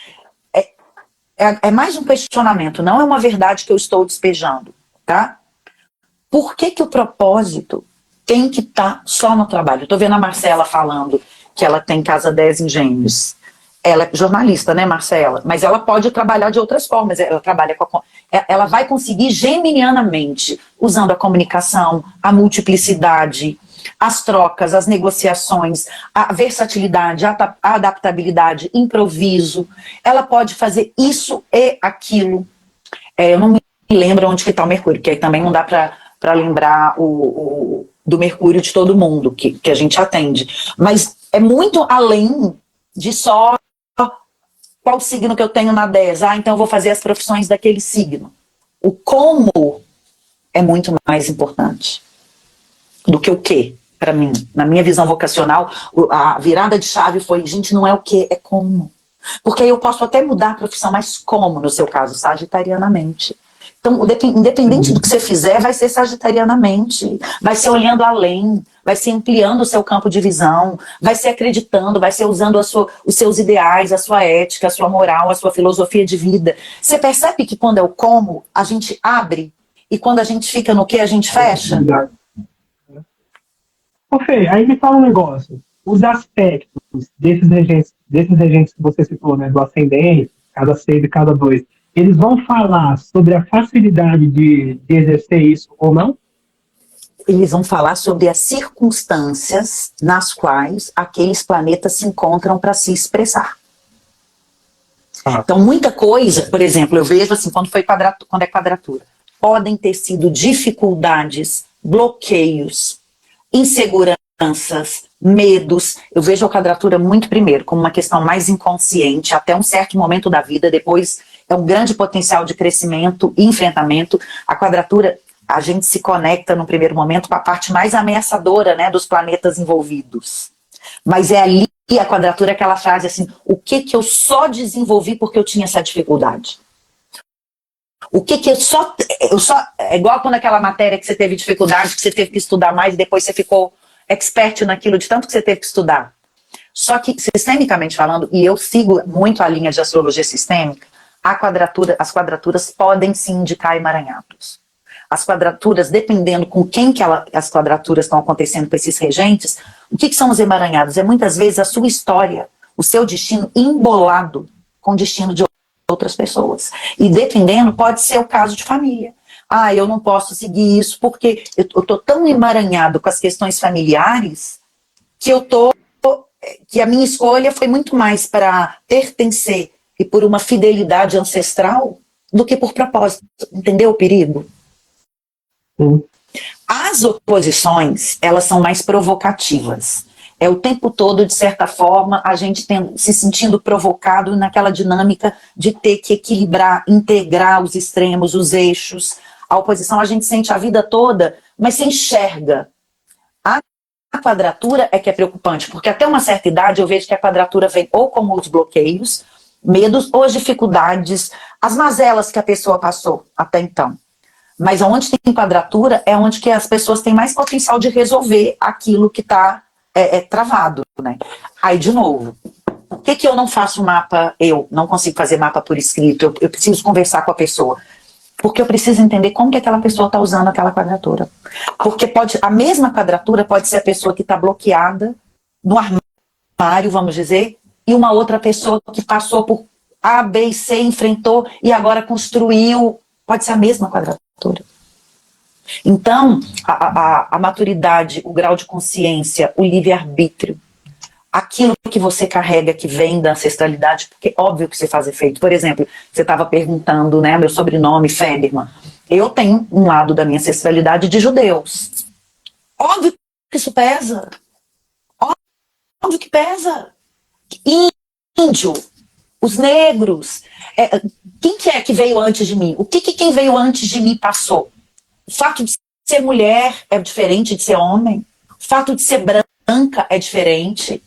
É mais um questionamento, não é uma verdade que eu estou despejando, tá? Por que o propósito tem que estar só no trabalho? Eu estou vendo a Marcela falando que ela tem casa 10 em Gêmeos. Ela é jornalista, né, Marcela? Mas ela pode trabalhar de outras formas. Ela vai conseguir geminianamente, usando a comunicação, a multiplicidade, as trocas, as negociações, a versatilidade, a adaptabilidade, improviso. Ela pode fazer isso e aquilo. Eu não me lembro onde que está o Mercúrio, que aí também não dá para lembrar do Mercúrio de todo mundo que a gente atende. Mas é muito além de só qual signo que eu tenho na 10. Então eu vou fazer as profissões daquele signo. O como é muito mais importante do que o que, para mim. Na minha visão vocacional, a virada de chave foi, gente, não é o que, é como. Porque aí eu posso até mudar a profissão, mas como, no seu caso, sagitarianamente. Então, independente do que você fizer, vai ser sagitarianamente, vai ser olhando além, vai ser ampliando o seu campo de visão, vai ser acreditando, vai ser usando os seus ideais, a sua ética, a sua moral, a sua filosofia de vida. Você percebe que quando é o como, a gente abre, e quando a gente fica no que, a gente fecha? Ô Fê, aí me fala um negócio. Os aspectos desses regentes que você citou, né, do ascendente, cada 6 e cada 2, eles vão falar sobre a facilidade de exercer isso ou não? Eles vão falar sobre as circunstâncias nas quais aqueles planetas se encontram para se expressar. Então, muita coisa, por exemplo, eu vejo assim, quando é quadratura, podem ter sido dificuldades, bloqueios, inseguranças, medos. Eu vejo a quadratura muito primeiro como uma questão mais inconsciente, até um certo momento da vida, depois é um grande potencial de crescimento e enfrentamento. A quadratura, a gente se conecta no primeiro momento com a parte mais ameaçadora, né, dos planetas envolvidos. Mas é ali a quadratura, aquela frase assim, o que eu só desenvolvi porque eu tinha essa dificuldade? O que eu só... É igual quando aquela matéria que você teve dificuldade, que você teve que estudar mais e depois você ficou expert naquilo de tanto que você teve que estudar. Só que, sistemicamente falando, e eu sigo muito a linha de astrologia sistêmica, as quadraturas podem sim indicar emaranhados. As quadraturas, dependendo com quem que as quadraturas estão acontecendo com esses regentes, o que são os emaranhados? É muitas vezes a sua história, o seu destino embolado com o destino de outras pessoas. E dependendo, pode ser o caso de família. Eu não posso seguir isso porque eu estou tão emaranhado com as questões familiares que a minha escolha foi muito mais para pertencer e por uma fidelidade ancestral do que por propósito. Entendeu o perigo? As oposições, elas são mais provocativas. É o tempo todo, de certa forma, a gente se sentindo provocado naquela dinâmica de ter que equilibrar, integrar os extremos, os eixos. A oposição a gente sente a vida toda, mas se enxerga. A quadratura é que é preocupante, porque até uma certa idade eu vejo que a quadratura vem ou como os bloqueios, medos ou as dificuldades, as mazelas que a pessoa passou até então. Mas onde tem quadratura é onde que as pessoas têm mais potencial de resolver aquilo que está travado, né? Aí, de novo, por que eu não faço mapa, eu não consigo fazer mapa por escrito, eu preciso conversar com a pessoa? Porque eu preciso entender como que aquela pessoa está usando aquela quadratura. Porque a mesma quadratura pode ser a pessoa que está bloqueada no armário, vamos dizer, e uma outra pessoa que passou por A, B e C, enfrentou e agora construiu, pode ser a mesma quadratura. Então, a maturidade, o grau de consciência, o livre-arbítrio, aquilo que você carrega que vem da ancestralidade, porque é óbvio que você faz efeito. Por exemplo, você estava perguntando, né, meu sobrenome, Federman. Eu tenho um lado da minha ancestralidade de judeus. Óbvio que isso pesa. óbvio que pesa. Índio, os negros, quem que é que veio antes de mim? O que quem veio antes de mim passou? O fato de ser mulher é diferente de ser homem. O fato de ser branca é diferente.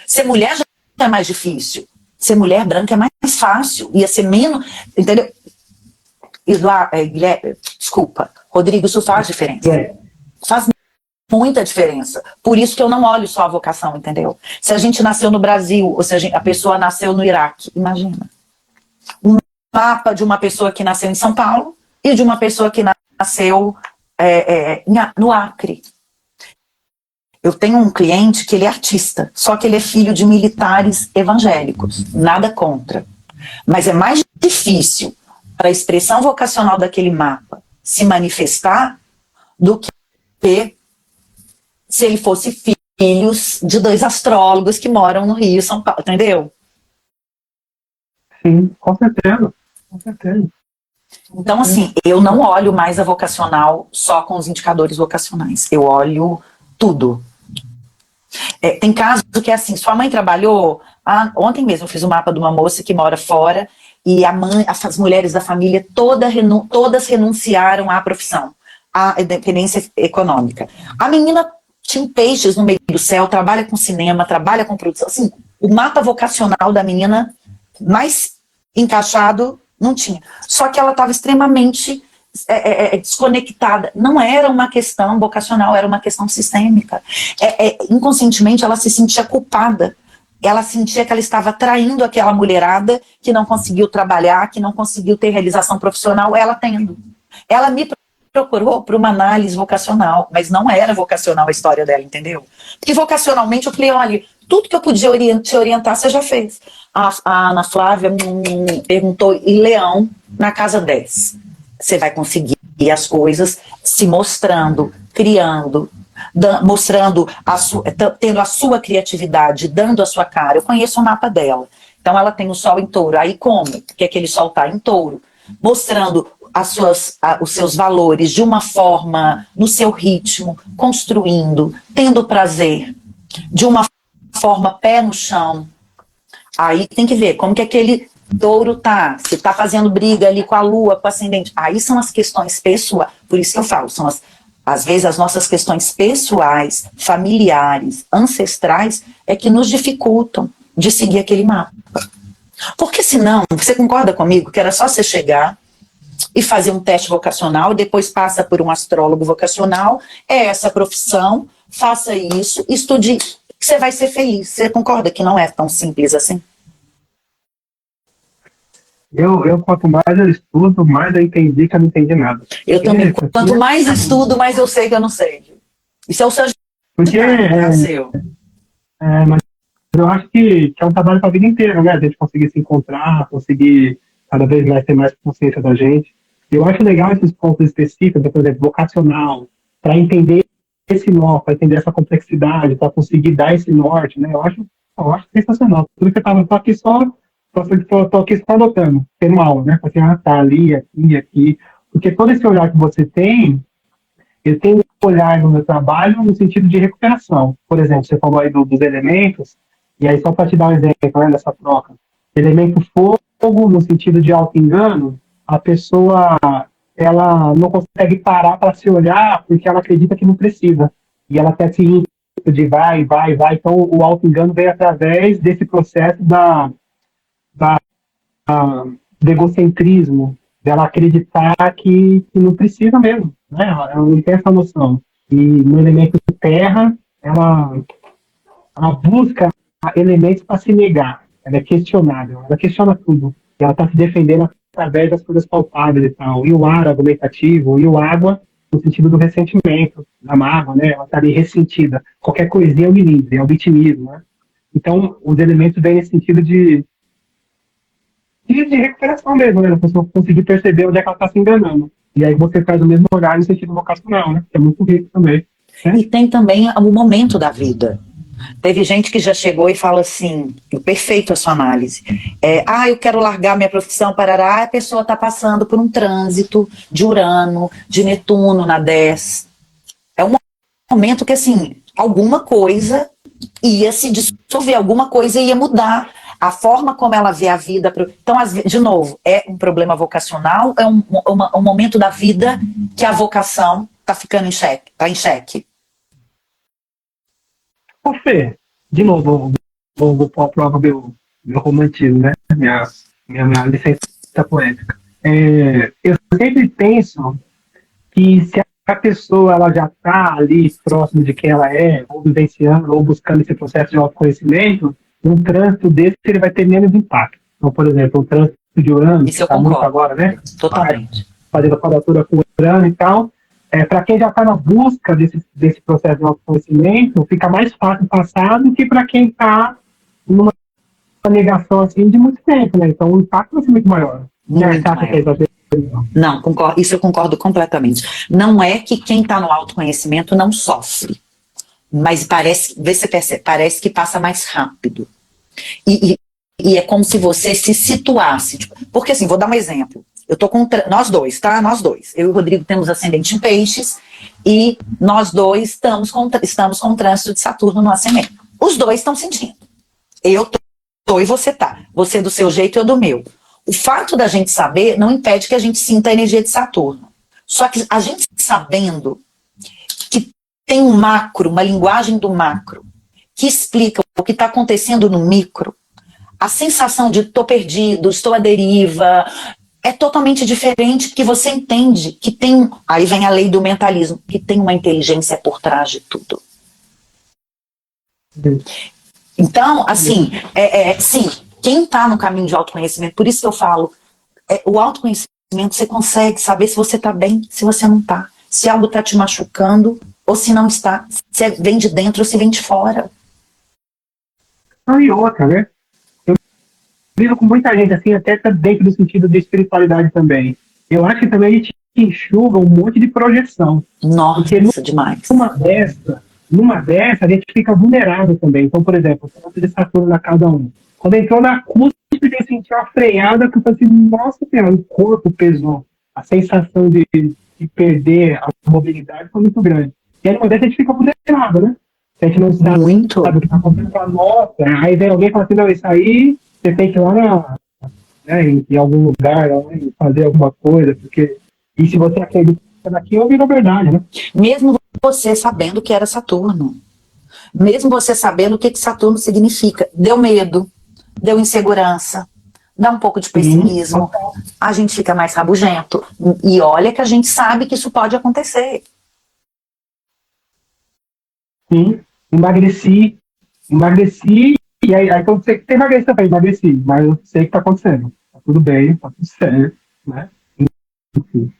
Ser mulher já é mais difícil. Ser mulher branca é mais fácil. Ia ser menos... Entendeu? Desculpa. Rodrigo, isso faz diferença. Faz muita diferença. Por isso que eu não olho só a vocação, entendeu? Se a gente nasceu no Brasil, ou se a pessoa nasceu no Iraque, imagina. Um mapa de uma pessoa que nasceu em São Paulo e de uma pessoa que nasceu no Acre. Eu tenho um cliente que ele é artista, só que ele é filho de militares evangélicos. Nada contra. Mas é mais difícil para a expressão vocacional daquele mapa se manifestar do que se ele fosse filhos de 2 astrólogos que moram no Rio e São Paulo, entendeu? Sim, com certeza. Com certeza. Então, assim, eu não olho mais a vocacional só com os indicadores vocacionais. Eu olho tudo. Tem casos que é assim, sua mãe trabalhou... ontem mesmo eu fiz um mapa de uma moça que mora fora e as mulheres da família todas renunciaram à profissão, à independência econômica. A menina tinha peixes no meio do céu, trabalha com cinema, trabalha com produção. Assim, o mapa vocacional da menina mais encaixado não tinha. Só que ela estava extremamente desconectada. Não era uma questão vocacional, era uma questão sistêmica. Inconscientemente ela se sentia culpada. Ela sentia que ela estava traindo aquela mulherada que não conseguiu trabalhar, que não conseguiu ter realização profissional, ela tendo. Ela me procurou para uma análise vocacional, mas não era vocacional a história dela, entendeu? Porque vocacionalmente eu falei, olha, tudo que eu podia te orientar, você já fez. A Ana Flávia me perguntou, e Leão, na casa 10, você vai conseguir as coisas se mostrando, criando, mostrando, tendo a sua criatividade, dando a sua cara. Eu conheço o mapa dela. Então ela tem o sol em touro. Aí como? Porque aquele sol está em touro. Mostrando os seus valores de uma forma, no seu ritmo, construindo, tendo prazer, de uma forma pé no chão. Aí tem que ver como que aquele touro tá, se tá fazendo briga ali com a lua, com o ascendente. Aí são as questões pessoais, por isso que eu falo, são às vezes as nossas questões pessoais, familiares, ancestrais, é que nos dificultam de seguir aquele mapa. Porque senão, você concorda comigo que era só você chegar e fazer um teste vocacional, e depois passa por um astrólogo vocacional, é essa profissão, faça isso, estude, que você vai ser feliz. Você concorda que não é tão simples assim? Eu quanto mais eu estudo, mais eu entendi que eu não entendi nada. Eu também, quanto mais estudo, mais eu sei que eu não sei. Isso é o seu porque mas eu acho que é um trabalho para a vida inteira, né? A gente conseguir se encontrar, conseguir cada vez mais ter mais consciência da gente. Eu acho legal esses pontos específicos, por exemplo, vocacional, para entender esse nó, para entender essa complexidade, para conseguir dar esse norte, né? Eu acho sensacional. Tudo que eu estava aqui tô aqui só anotando, tendo aula, né? Assim, tá ali, aqui. Porque todo esse olhar que você tem, eu tenho um olhar no meu trabalho no sentido de recuperação. Por exemplo, você falou aí dos elementos, e aí só para te dar um exemplo, né, dessa troca. Elemento fogo, no sentido de auto-engano, a pessoa, ela não consegue parar para se olhar porque ela acredita que não precisa. E ela quer se de vai. Então, o auto-engano vem através desse processo do egocentrismo, dela acreditar que não precisa mesmo, né? Ela não tem essa noção. E no elemento terra, ela busca elementos para se negar. Ela é questionável, ela questiona tudo. E ela está se defendendo através das coisas palpáveis e tal. E o ar argumentativo, e o água no sentido do ressentimento, da mágoa, né? Ela está ali ressentida. Qualquer coisinha é o milindre, é o vitimismo, né? Então, os elementos vêm nesse sentido de recuperação mesmo, né? A pessoa conseguir perceber onde é que ela está se enganando. E aí você faz o mesmo olhar no sentido vocacional, né? Que é muito rico também. Né? E tem também o momento da vida. Teve gente que já chegou e fala assim, perfeito a sua análise, eu quero largar minha profissão, parará, a pessoa está passando por um trânsito de Urano, de Netuno na 10. É um momento que, assim, alguma coisa ia se dissolver, alguma coisa ia mudar. A forma como ela vê a vida. Então, de novo, é um problema vocacional, é um momento da vida que a vocação está ficando em xeque, está em xeque. Ô, Fê, de novo, vou pôr à prova meu romantismo, né? Minha licença poética. Eu sempre penso que se a pessoa ela já está ali próximo de quem ela é, ou vivenciando, ou buscando esse processo de autoconhecimento, um trânsito desse ele vai ter menos impacto. Então, por exemplo, o trânsito de Urano, que está muito agora, né? Totalmente. Fazendo a quadratura com Urano e tal. Para quem já está na busca desse processo de autoconhecimento, fica mais fácil passar do que para quem está numa negação assim de muito tempo, né? Então o impacto vai ser muito maior. Muito maior. Não, concordo, isso eu concordo completamente. Não é que quem está no autoconhecimento não sofre, mas parece, vê se percebe, parece que passa mais rápido. E é como se você se situasse. Tipo, porque assim, vou dar um exemplo. Eu tô com nós dois, tá? Nós dois. Eu e o Rodrigo temos ascendente em peixes e nós dois estamos com o trânsito de Saturno no ascendente. Os dois estão sentindo. Eu tô e você tá. Você do seu jeito e eu do meu. O fato da gente saber não impede que a gente sinta a energia de Saturno. Só que a gente sabendo que tem um macro, uma linguagem do macro, que explica o que está acontecendo no micro, a sensação de estou perdido, estou à deriva, é totalmente diferente, porque você entende que tem, aí vem a lei do mentalismo, que tem uma inteligência por trás de tudo. Então, assim, sim, quem está no caminho de autoconhecimento, por isso que eu falo, o autoconhecimento você consegue saber se você está bem, se você não está, se algo está te machucando ou se não está, se vem de dentro ou se vem de fora. E outra, né? Eu vivo com muita gente assim, até dentro do sentido de espiritualidade também. Eu acho que também a gente enxuga um monte de projeção. Nossa, porque demais. Numa dessa, a gente fica vulnerável também. Então, por exemplo, o de Saturno na cada um. Quando entrou na cúspide, eu senti uma freada que eu falei assim, nossa senhora, o corpo pesou. A sensação de perder a mobilidade foi muito grande. E aí, numa dessa, a gente fica vulnerável, né? A gente não sabe o que está acontecendo com a nossa. Aí vem alguém e fala assim, não, isso aí você tem que ir lá em algum lugar, fazer alguma coisa, porque... E se você acredita naquilo, virou verdade, né? Mesmo você sabendo que era Saturno. Mesmo você sabendo o que Saturno significa. Deu medo, deu insegurança, dá um pouco de pessimismo, a gente fica mais rabugento. E olha que a gente sabe que isso pode acontecer. Sim, emagreci, e aí quando você tem emagrecido também, emagreci, mas eu sei o que está acontecendo. Tá tudo bem, tá tudo certo, né? Enfim.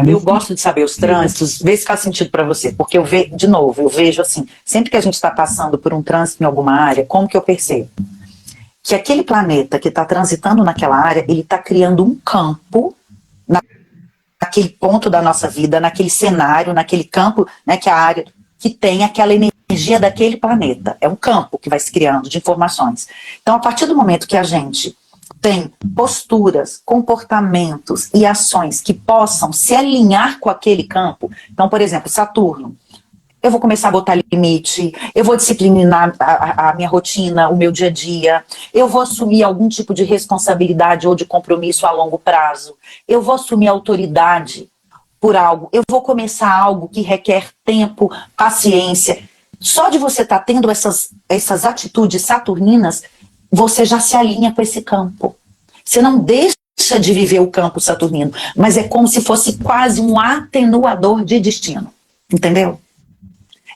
Eu gosto de saber os trânsitos, vê se faz sentido para você, porque eu vejo assim, sempre que a gente está passando por um trânsito em alguma área, como que eu percebo? Que aquele planeta que está transitando naquela área, ele está criando um campo naquele ponto da nossa vida, naquele cenário, naquele campo, né, que é a área que tem aquela energia daquele planeta. É um campo que vai se criando de informações. Então, a partir do momento que a gente tem posturas, comportamentos e ações que possam se alinhar com aquele campo. Então, por exemplo, Saturno. Eu vou começar a botar limite, eu vou disciplinar a minha rotina, o meu dia a dia, eu vou assumir algum tipo de responsabilidade ou de compromisso a longo prazo, eu vou assumir autoridade por algo, eu vou começar algo que requer tempo, paciência. Só de você estar tendo essas atitudes saturninas, você já se alinha com esse campo. Você não deixa de viver o campo saturnino, mas é como se fosse quase um atenuador de destino. Entendeu?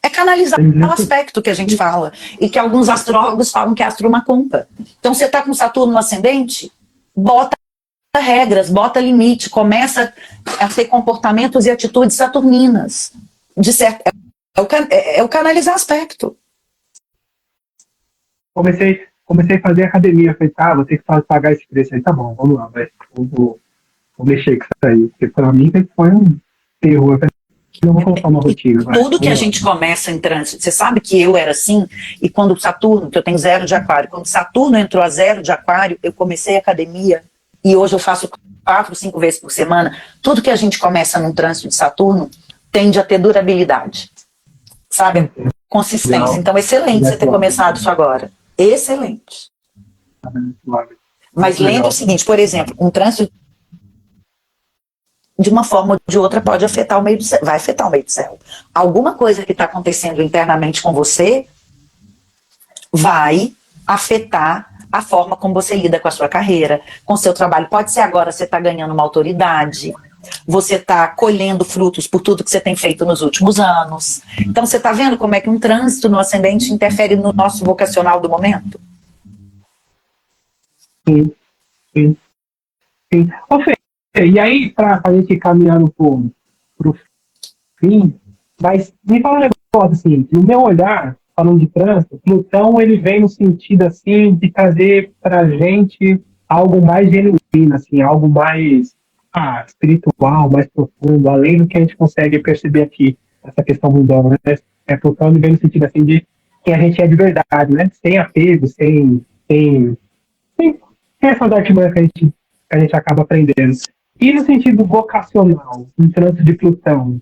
É canalizar o aspecto que a gente fala, e que alguns astrólogos falam que é astromacumba. Então, você está com Saturno no ascendente, bota regras, bota limite, começa a ter comportamentos e atitudes saturninas. De certo, é o canalizar aspecto. Comecei a fazer academia, falei, vou ter que pagar esse preço aí, tá bom, vamos lá, vou mexer com isso aí, porque pra mim foi um terror, não vou colocar uma rotina. Tudo que a gente começa em trânsito, você sabe que eu era assim, e quando Saturno, que eu tenho 0 de aquário, quando Saturno entrou a 0 de aquário, eu comecei a academia, e hoje eu faço 4, 5 vezes por semana. Tudo que a gente começa num trânsito de Saturno tende a ter durabilidade, sabe? consistência. Então, excelente você ter começado isso agora. Excelente. Mas lembre o seguinte, por exemplo, um trânsito de uma forma ou de outra pode afetar o meio do céu, vai afetar o meio do céu. Alguma coisa que está acontecendo internamente com você vai afetar a forma como você lida com a sua carreira, com o seu trabalho. Pode ser agora você está ganhando uma autoridade, você está colhendo frutos por tudo que você tem feito nos últimos anos. Então você está vendo como é que um trânsito no ascendente interfere no nosso vocacional do momento? Sim, sim, sim. Ô, Fê, e aí, para a gente ir caminhando para o fim, mas me fala um negócio assim, no meu olhar, falando de trânsito, Plutão ele vem no sentido assim de trazer para a gente algo mais genuíno, assim, algo mais espiritual, mais profundo, além do que a gente consegue perceber aqui, essa questão mundana, né? Plutão ele vem no sentido assim de quem a gente é de verdade, né? Sem apego, sem essas artimanhas que a gente acaba aprendendo. E no sentido vocacional, no trânsito de Plutão,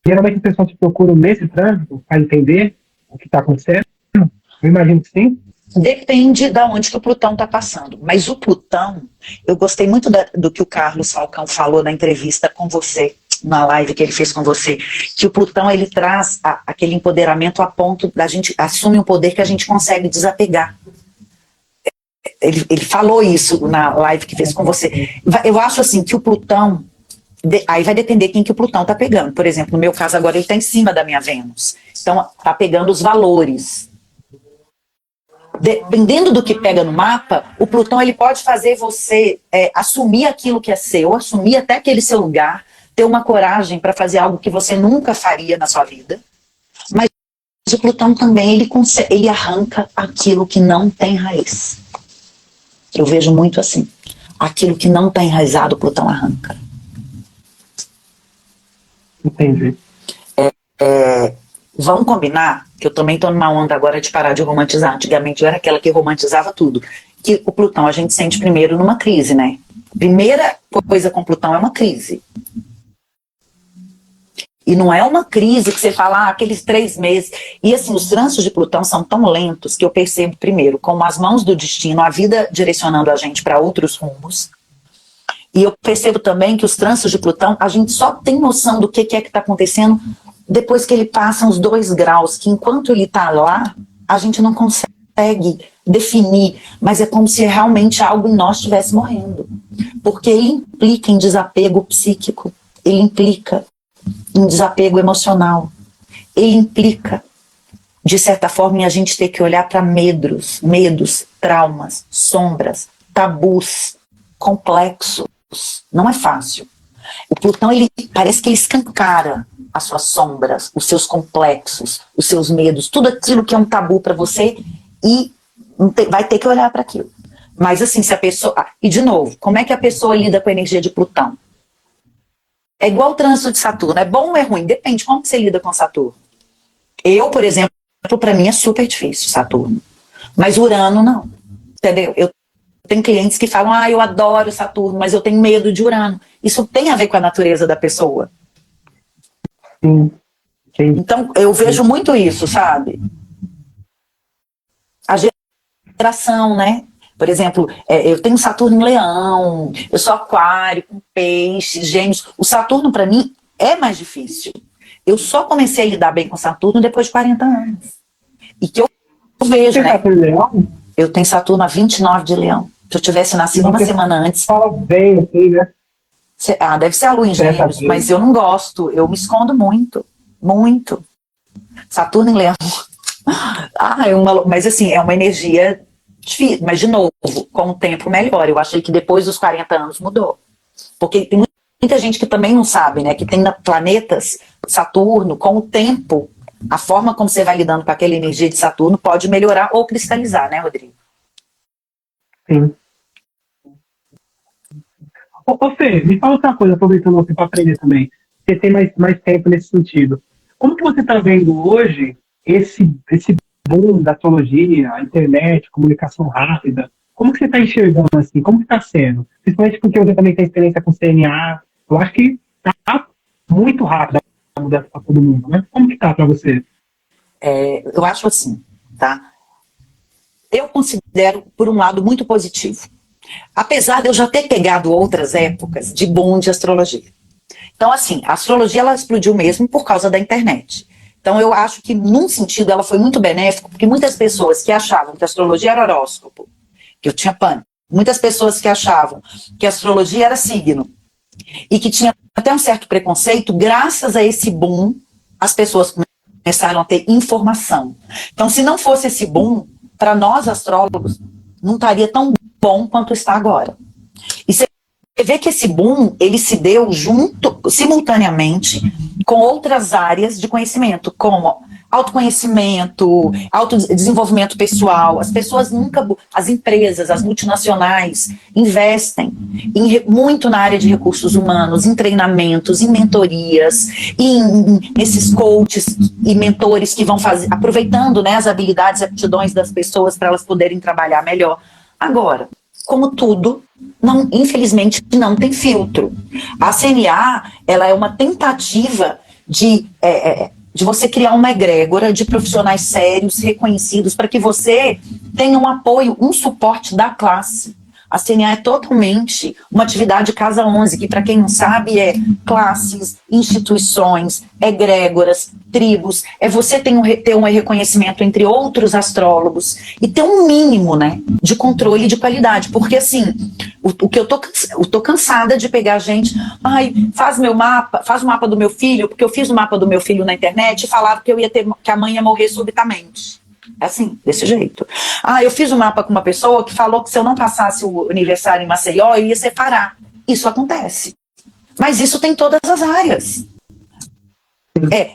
geralmente as pessoas te procuram nesse trânsito para entender o que está acontecendo? Eu imagino que sim. Depende de onde que o Plutão está passando. Mas o Plutão, eu gostei muito do que o Carlos Falcão falou na entrevista com você, na live que ele fez com você, que o Plutão ele traz aquele empoderamento a ponto da gente assumir um poder que a gente consegue desapegar. Ele falou isso na live que fez com você. Eu acho assim que o Plutão, aí vai depender quem que o Plutão está pegando. Por exemplo, no meu caso agora ele está em cima da minha Vênus. Então está pegando os valores. Dependendo do que pega no mapa, o Plutão ele pode fazer você assumir aquilo que é seu, assumir até aquele seu lugar, ter uma coragem para fazer algo que você nunca faria na sua vida. Mas o Plutão também ele arranca aquilo que não tem raiz. Eu vejo muito assim. Aquilo que não está enraizado, o Plutão arranca. Entendi. Vamos combinar que eu também estou numa onda agora de parar de romantizar. Antigamente eu era aquela que romantizava tudo. Que o Plutão a gente sente primeiro numa crise, né? Primeira coisa com Plutão é uma crise. E não é uma crise que você fala, aqueles 3 meses. E assim, os trânsitos de Plutão são tão lentos que eu percebo primeiro, como as mãos do destino, a vida direcionando a gente para outros rumos. E eu percebo também que os trânsitos de Plutão, a gente só tem noção do que é que está acontecendo depois que ele passa uns 2 graus, que enquanto ele está lá, a gente não consegue definir, mas é como se realmente algo em nós estivesse morrendo. Porque ele implica em desapego psíquico, ele implica em desapego emocional, ele implica, de certa forma, em a gente ter que olhar para medos, traumas, sombras, tabus, complexos. Não é fácil. O Plutão, ele parece que ele escancara as suas sombras, os seus complexos, os seus medos, tudo aquilo que é um tabu para você e vai ter que olhar para aquilo. Mas assim, se a pessoa... E de novo, como é que a pessoa lida com a energia de Plutão? É igual o trânsito de Saturno, é bom ou é ruim? Depende, como que você lida com Saturno? Eu, por exemplo, para mim é super difícil Saturno. Mas Urano não, entendeu? Eu tenho clientes que falam, eu adoro Saturno, mas eu tenho medo de Urano. Isso tem a ver com a natureza da pessoa. Sim. Então, eu vejo muito isso, sabe? A geração, né? Por exemplo, eu tenho Saturno em Leão, eu sou Aquário, com Peixes, Gêmeos. O Saturno, para mim, é mais difícil. Eu só comecei a lidar bem com Saturno depois de 40 anos. E que eu vejo, Você né? Saturno em Leão? Eu tenho Saturno a 29 de Leão. Se eu tivesse nascido uma semana antes... Fala bem, assim, né? Deve ser a Lua em Gêmeos, mas eu não gosto. Eu me escondo muito. Muito. Saturno em Leão. Mas assim, é uma energia difícil. Mas, de novo, com o tempo melhora. Eu achei que depois dos 40 anos mudou. Porque tem muita gente que também não sabe, né? Que tem planetas, Saturno, com o tempo, a forma como você vai lidando com aquela energia de Saturno pode melhorar ou cristalizar, né, Rodrigo? Sim. Ô Fê, me fala outra coisa, aproveitando você para aprender também. Você tem mais tempo nesse sentido. Como que você está vendo hoje esse boom da astrologia, a internet, comunicação rápida? Como que você está enxergando assim? Como que está sendo? Principalmente porque você também tem experiência com CNA. Eu acho que está muito rápido a mudança para todo mundo, né? Como que está para você? Eu acho assim, tá? Eu considero, por um lado, muito positivo. Apesar de eu já ter pegado outras épocas de boom de astrologia. Então, assim, a astrologia ela explodiu mesmo por causa da internet. Então, eu acho que, num sentido, ela foi muito benéfica, porque muitas pessoas que achavam que a astrologia era horóscopo, que eu tinha pânico, muitas pessoas que achavam que a astrologia era signo, e que tinha até um certo preconceito, graças a esse boom, as pessoas começaram a ter informação. Então, se não fosse esse boom, para nós astrólogos, não estaria tão bom quanto está agora. E você vê que esse boom, ele se deu simultaneamente, com outras áreas de conhecimento, como autoconhecimento, autodesenvolvimento pessoal. As pessoas as empresas, as multinacionais, investem muito na área de recursos humanos, em treinamentos, em mentorias, nesses coaches e mentores que vão aproveitando, né, as habilidades e aptidões das pessoas para elas poderem trabalhar melhor. Agora, como tudo, infelizmente não tem filtro. A CNA, ela é uma tentativa de você criar uma egrégora de profissionais sérios, reconhecidos, para que você tenha um apoio, um suporte da classe. A CNA é totalmente uma atividade Casa 11, que, para quem não sabe, é classes, instituições, egrégoras, tribos. É você ter um reconhecimento entre outros astrólogos e ter um mínimo, né, de controle de qualidade. Porque, assim, o que eu tô cansada de pegar gente, faz o mapa do meu filho, porque eu fiz o mapa do meu filho na internet e falaram que que a mãe ia morrer subitamente. Assim, desse jeito. Eu fiz um mapa com uma pessoa que falou que se eu não passasse o aniversário em Maceió, eu ia separar. Isso acontece. Mas isso tem em todas as áreas.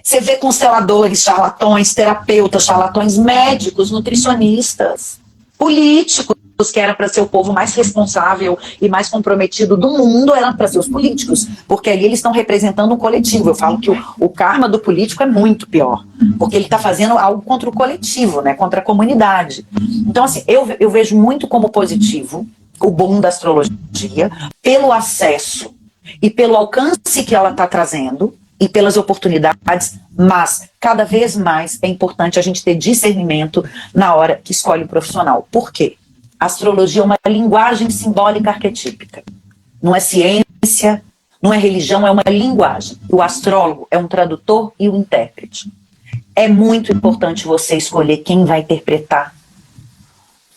Você vê consteladores, charlatões, terapeutas, charlatões, médicos, nutricionistas, políticos, que eram para ser o povo mais responsável e mais comprometido do mundo, eram para ser os políticos, porque ali eles estão representando um coletivo. Eu falo que o karma do político é muito pior, porque ele está fazendo algo contra o coletivo, né, contra a comunidade. Então, assim, eu vejo muito como positivo o boom da astrologia, pelo acesso e pelo alcance que ela está trazendo, e pelas oportunidades, mas cada vez mais é importante a gente ter discernimento na hora que escolhe o profissional. Por quê? A astrologia é uma linguagem simbólica arquetípica. Não é ciência, não é religião, é uma linguagem. O astrólogo é um tradutor e um intérprete. É muito importante você escolher quem vai interpretar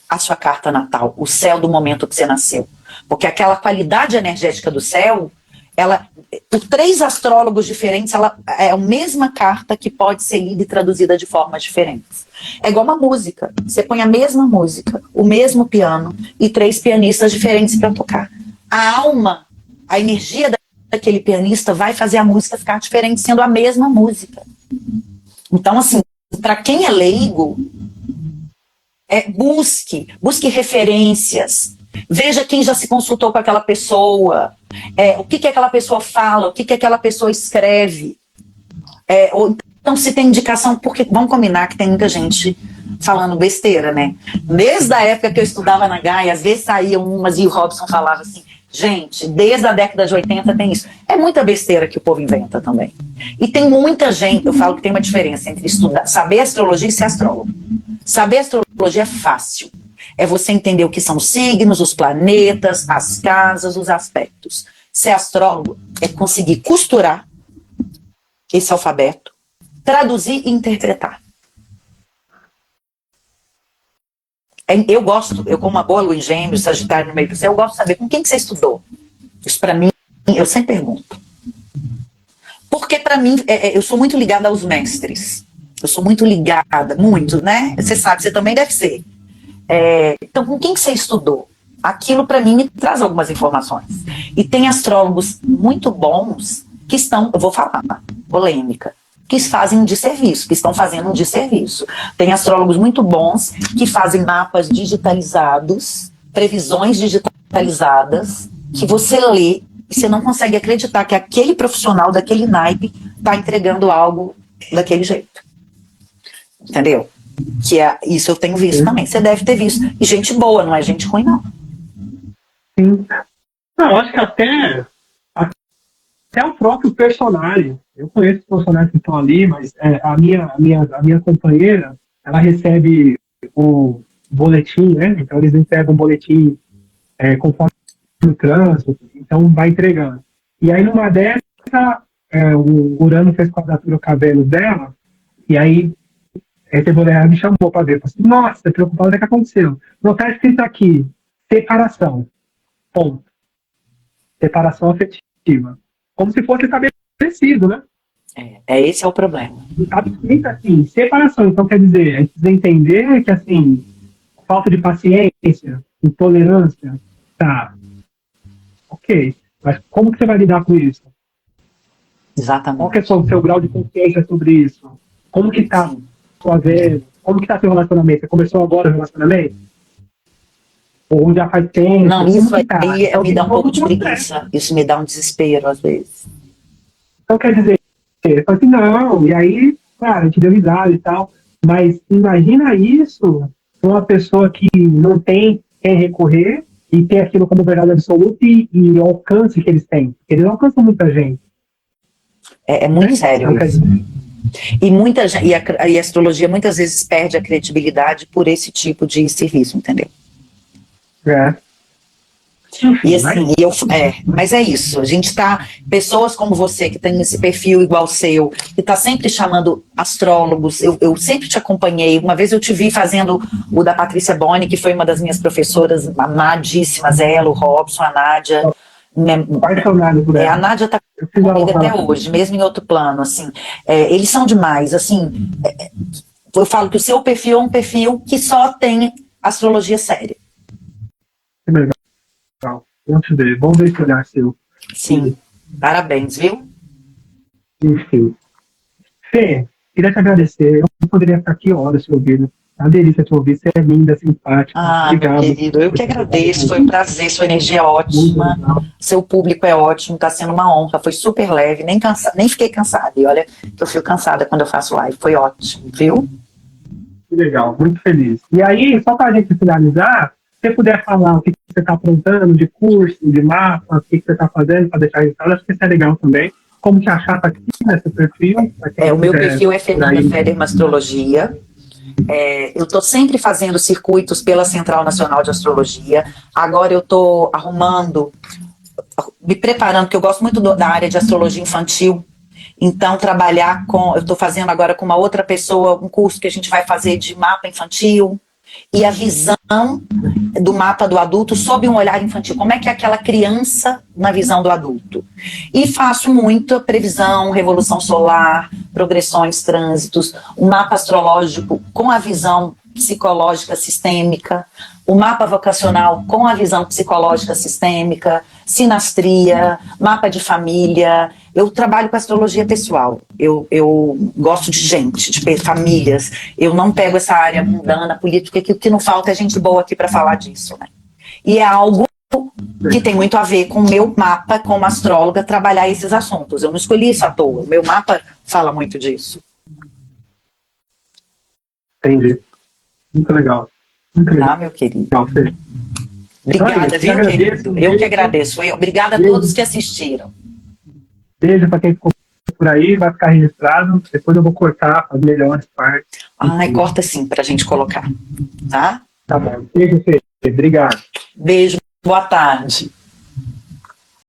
a sua carta natal, o céu do momento que você nasceu. Porque aquela qualidade energética do céu, por 3 astrólogos diferentes, ela é a mesma carta que pode ser lida e traduzida de formas diferentes. É igual uma música. Você põe a mesma música, o mesmo piano e 3 pianistas diferentes para tocar. A alma, a energia daquele pianista vai fazer a música ficar diferente, sendo a mesma música. Então, assim, para quem é leigo, busque referências. Veja quem já se consultou com aquela pessoa, o que aquela pessoa fala, o que aquela pessoa escreve. Ou então, se tem indicação, porque vamos combinar que tem muita gente falando besteira, né? Desde a época que eu estudava na Gaia, às vezes saíam umas e o Robson falava assim, gente, desde a década de 80 tem isso. É muita besteira que o povo inventa também. E tem muita gente, eu falo que tem uma diferença entre saber astrologia e ser astrólogo. Saber astrologia é fácil. É você entender o que são os signos, os planetas, as casas, os aspectos. Ser astrólogo é conseguir costurar esse alfabeto, traduzir e interpretar. Eu como uma boa lua em Gêmeos, Sagitário no meio do céu, eu gosto de saber com quem que você estudou. Isso para mim, eu sempre pergunto. Porque para mim, eu sou muito ligada aos mestres. Eu sou muito ligada, muito, né? Você sabe, você também deve ser. Então, com quem que você estudou? Aquilo, para mim, me traz algumas informações. E tem astrólogos muito bons que estão, eu vou falar, polêmica, que fazem um desserviço, que estão fazendo um desserviço. Tem astrólogos muito bons que fazem mapas digitalizados, previsões digitalizadas, que você lê e você não consegue acreditar que aquele profissional daquele naipe está entregando algo daquele jeito. Entendeu? Isso eu tenho visto também. Você deve ter visto. E gente boa, não é gente ruim, não. Sim. Eu acho que até até o próprio personagem. Eu conheço os personagens que estão ali, mas a minha companheira, ela recebe o boletim, né? Então eles entregam um boletim conforme no trânsito, então vai entregando. E aí numa dessa, o Urano fez quadratura no cabelo dela, e aí esse mulher me chamou para ver. Falei assim, nossa, tô preocupado com o que aconteceu. Não está escrito aqui, separação. Ponto. Separação afetiva. Como se fosse estabelecido, né? Esse é o problema. Está escrito assim, separação. Então, quer dizer, a gente precisa entender que, assim, falta de paciência, intolerância, tá, ok. Mas como que você vai lidar com isso? Exatamente. Qual que é o seu grau de consciência sobre isso? Como que tá sua vida? Como que tá seu relacionamento? Você começou agora o relacionamento? Ou já faz tempo? Não, isso aí tá? me dá um pouco de preguiça. Isso me dá um desespero, às vezes. Então, quer dizer, eu falei assim, não, e aí, claro, a gente deu risada e tal, mas imagina isso para uma pessoa que não tem quem recorrer e tem aquilo como verdade absoluta e o alcance que eles têm. Eles alcançam muita gente. É muito sério Então, isso. E a astrologia muitas vezes perde a credibilidade por esse tipo de serviço, entendeu? E assim, mas é isso, a gente tá, pessoas como você, que tem esse perfil igual ao seu, que tá sempre chamando astrólogos, eu sempre te acompanhei, uma vez eu te vi fazendo o da Patrícia Boni, que foi uma das minhas professoras amadíssimas, ela, o Robson, a Nádia, a Nádia tá comigo até hoje, mesmo em outro plano, assim, eles são demais, assim, eu falo que o seu perfil é um perfil que só tem astrologia séria. Que legal. Vamos ver esse olhar seu. Sim, parabéns, viu? Enfim. Fê, queria te agradecer. Eu não poderia ficar aqui horas te ouvindo. A delícia te ouvir, você é linda, simpática. Obrigado. Meu querido, eu que agradeço, foi um prazer, sua energia é ótima, seu público é ótimo, está sendo uma honra, foi super leve, nem fiquei cansada. E olha, eu fico cansada quando eu faço live, foi ótimo, viu? Que legal, muito feliz. E aí, só para a gente finalizar, se você puder falar o que você está aprontando de curso, de mapa, o que você está fazendo para deixar registrado, acho que isso é legal também. Como te achar aqui nesse perfil? O meu perfil é Fernanda Federman Astrologia. Eu estou sempre fazendo circuitos pela Central Nacional de Astrologia. Agora eu estou me preparando, porque eu gosto muito da área de astrologia infantil. Então, eu estou fazendo agora com uma outra pessoa um curso que a gente vai fazer de mapa infantil e a visão do mapa do adulto sob um olhar infantil. Como é que é aquela criança na visão do adulto? E faço muita previsão, revolução solar, progressões, trânsitos, um mapa astrológico com a visão psicológica sistêmica, o mapa vocacional com a visão psicológica sistêmica, sinastria, mapa de família. Eu trabalho com astrologia pessoal, eu gosto de gente, de famílias, eu não pego essa área mundana, política, que o que não falta é gente boa aqui para falar disso, né? E é algo que tem muito a ver com o meu mapa como astróloga, trabalhar esses assuntos. Eu não escolhi isso à toa, o meu mapa fala muito disso. Entendi. Muito legal. Muito legal. Meu querido. Legal, Fê. Obrigada, viu, querido? Eu que agradeço. Obrigada a todos que assistiram. Beijo para quem ficou por aí, vai ficar registrado. Depois eu vou cortar as melhores partes. Corta sim, pra gente colocar. Tá? Tá bom. Beijo, Fê. Obrigado. Beijo, boa tarde.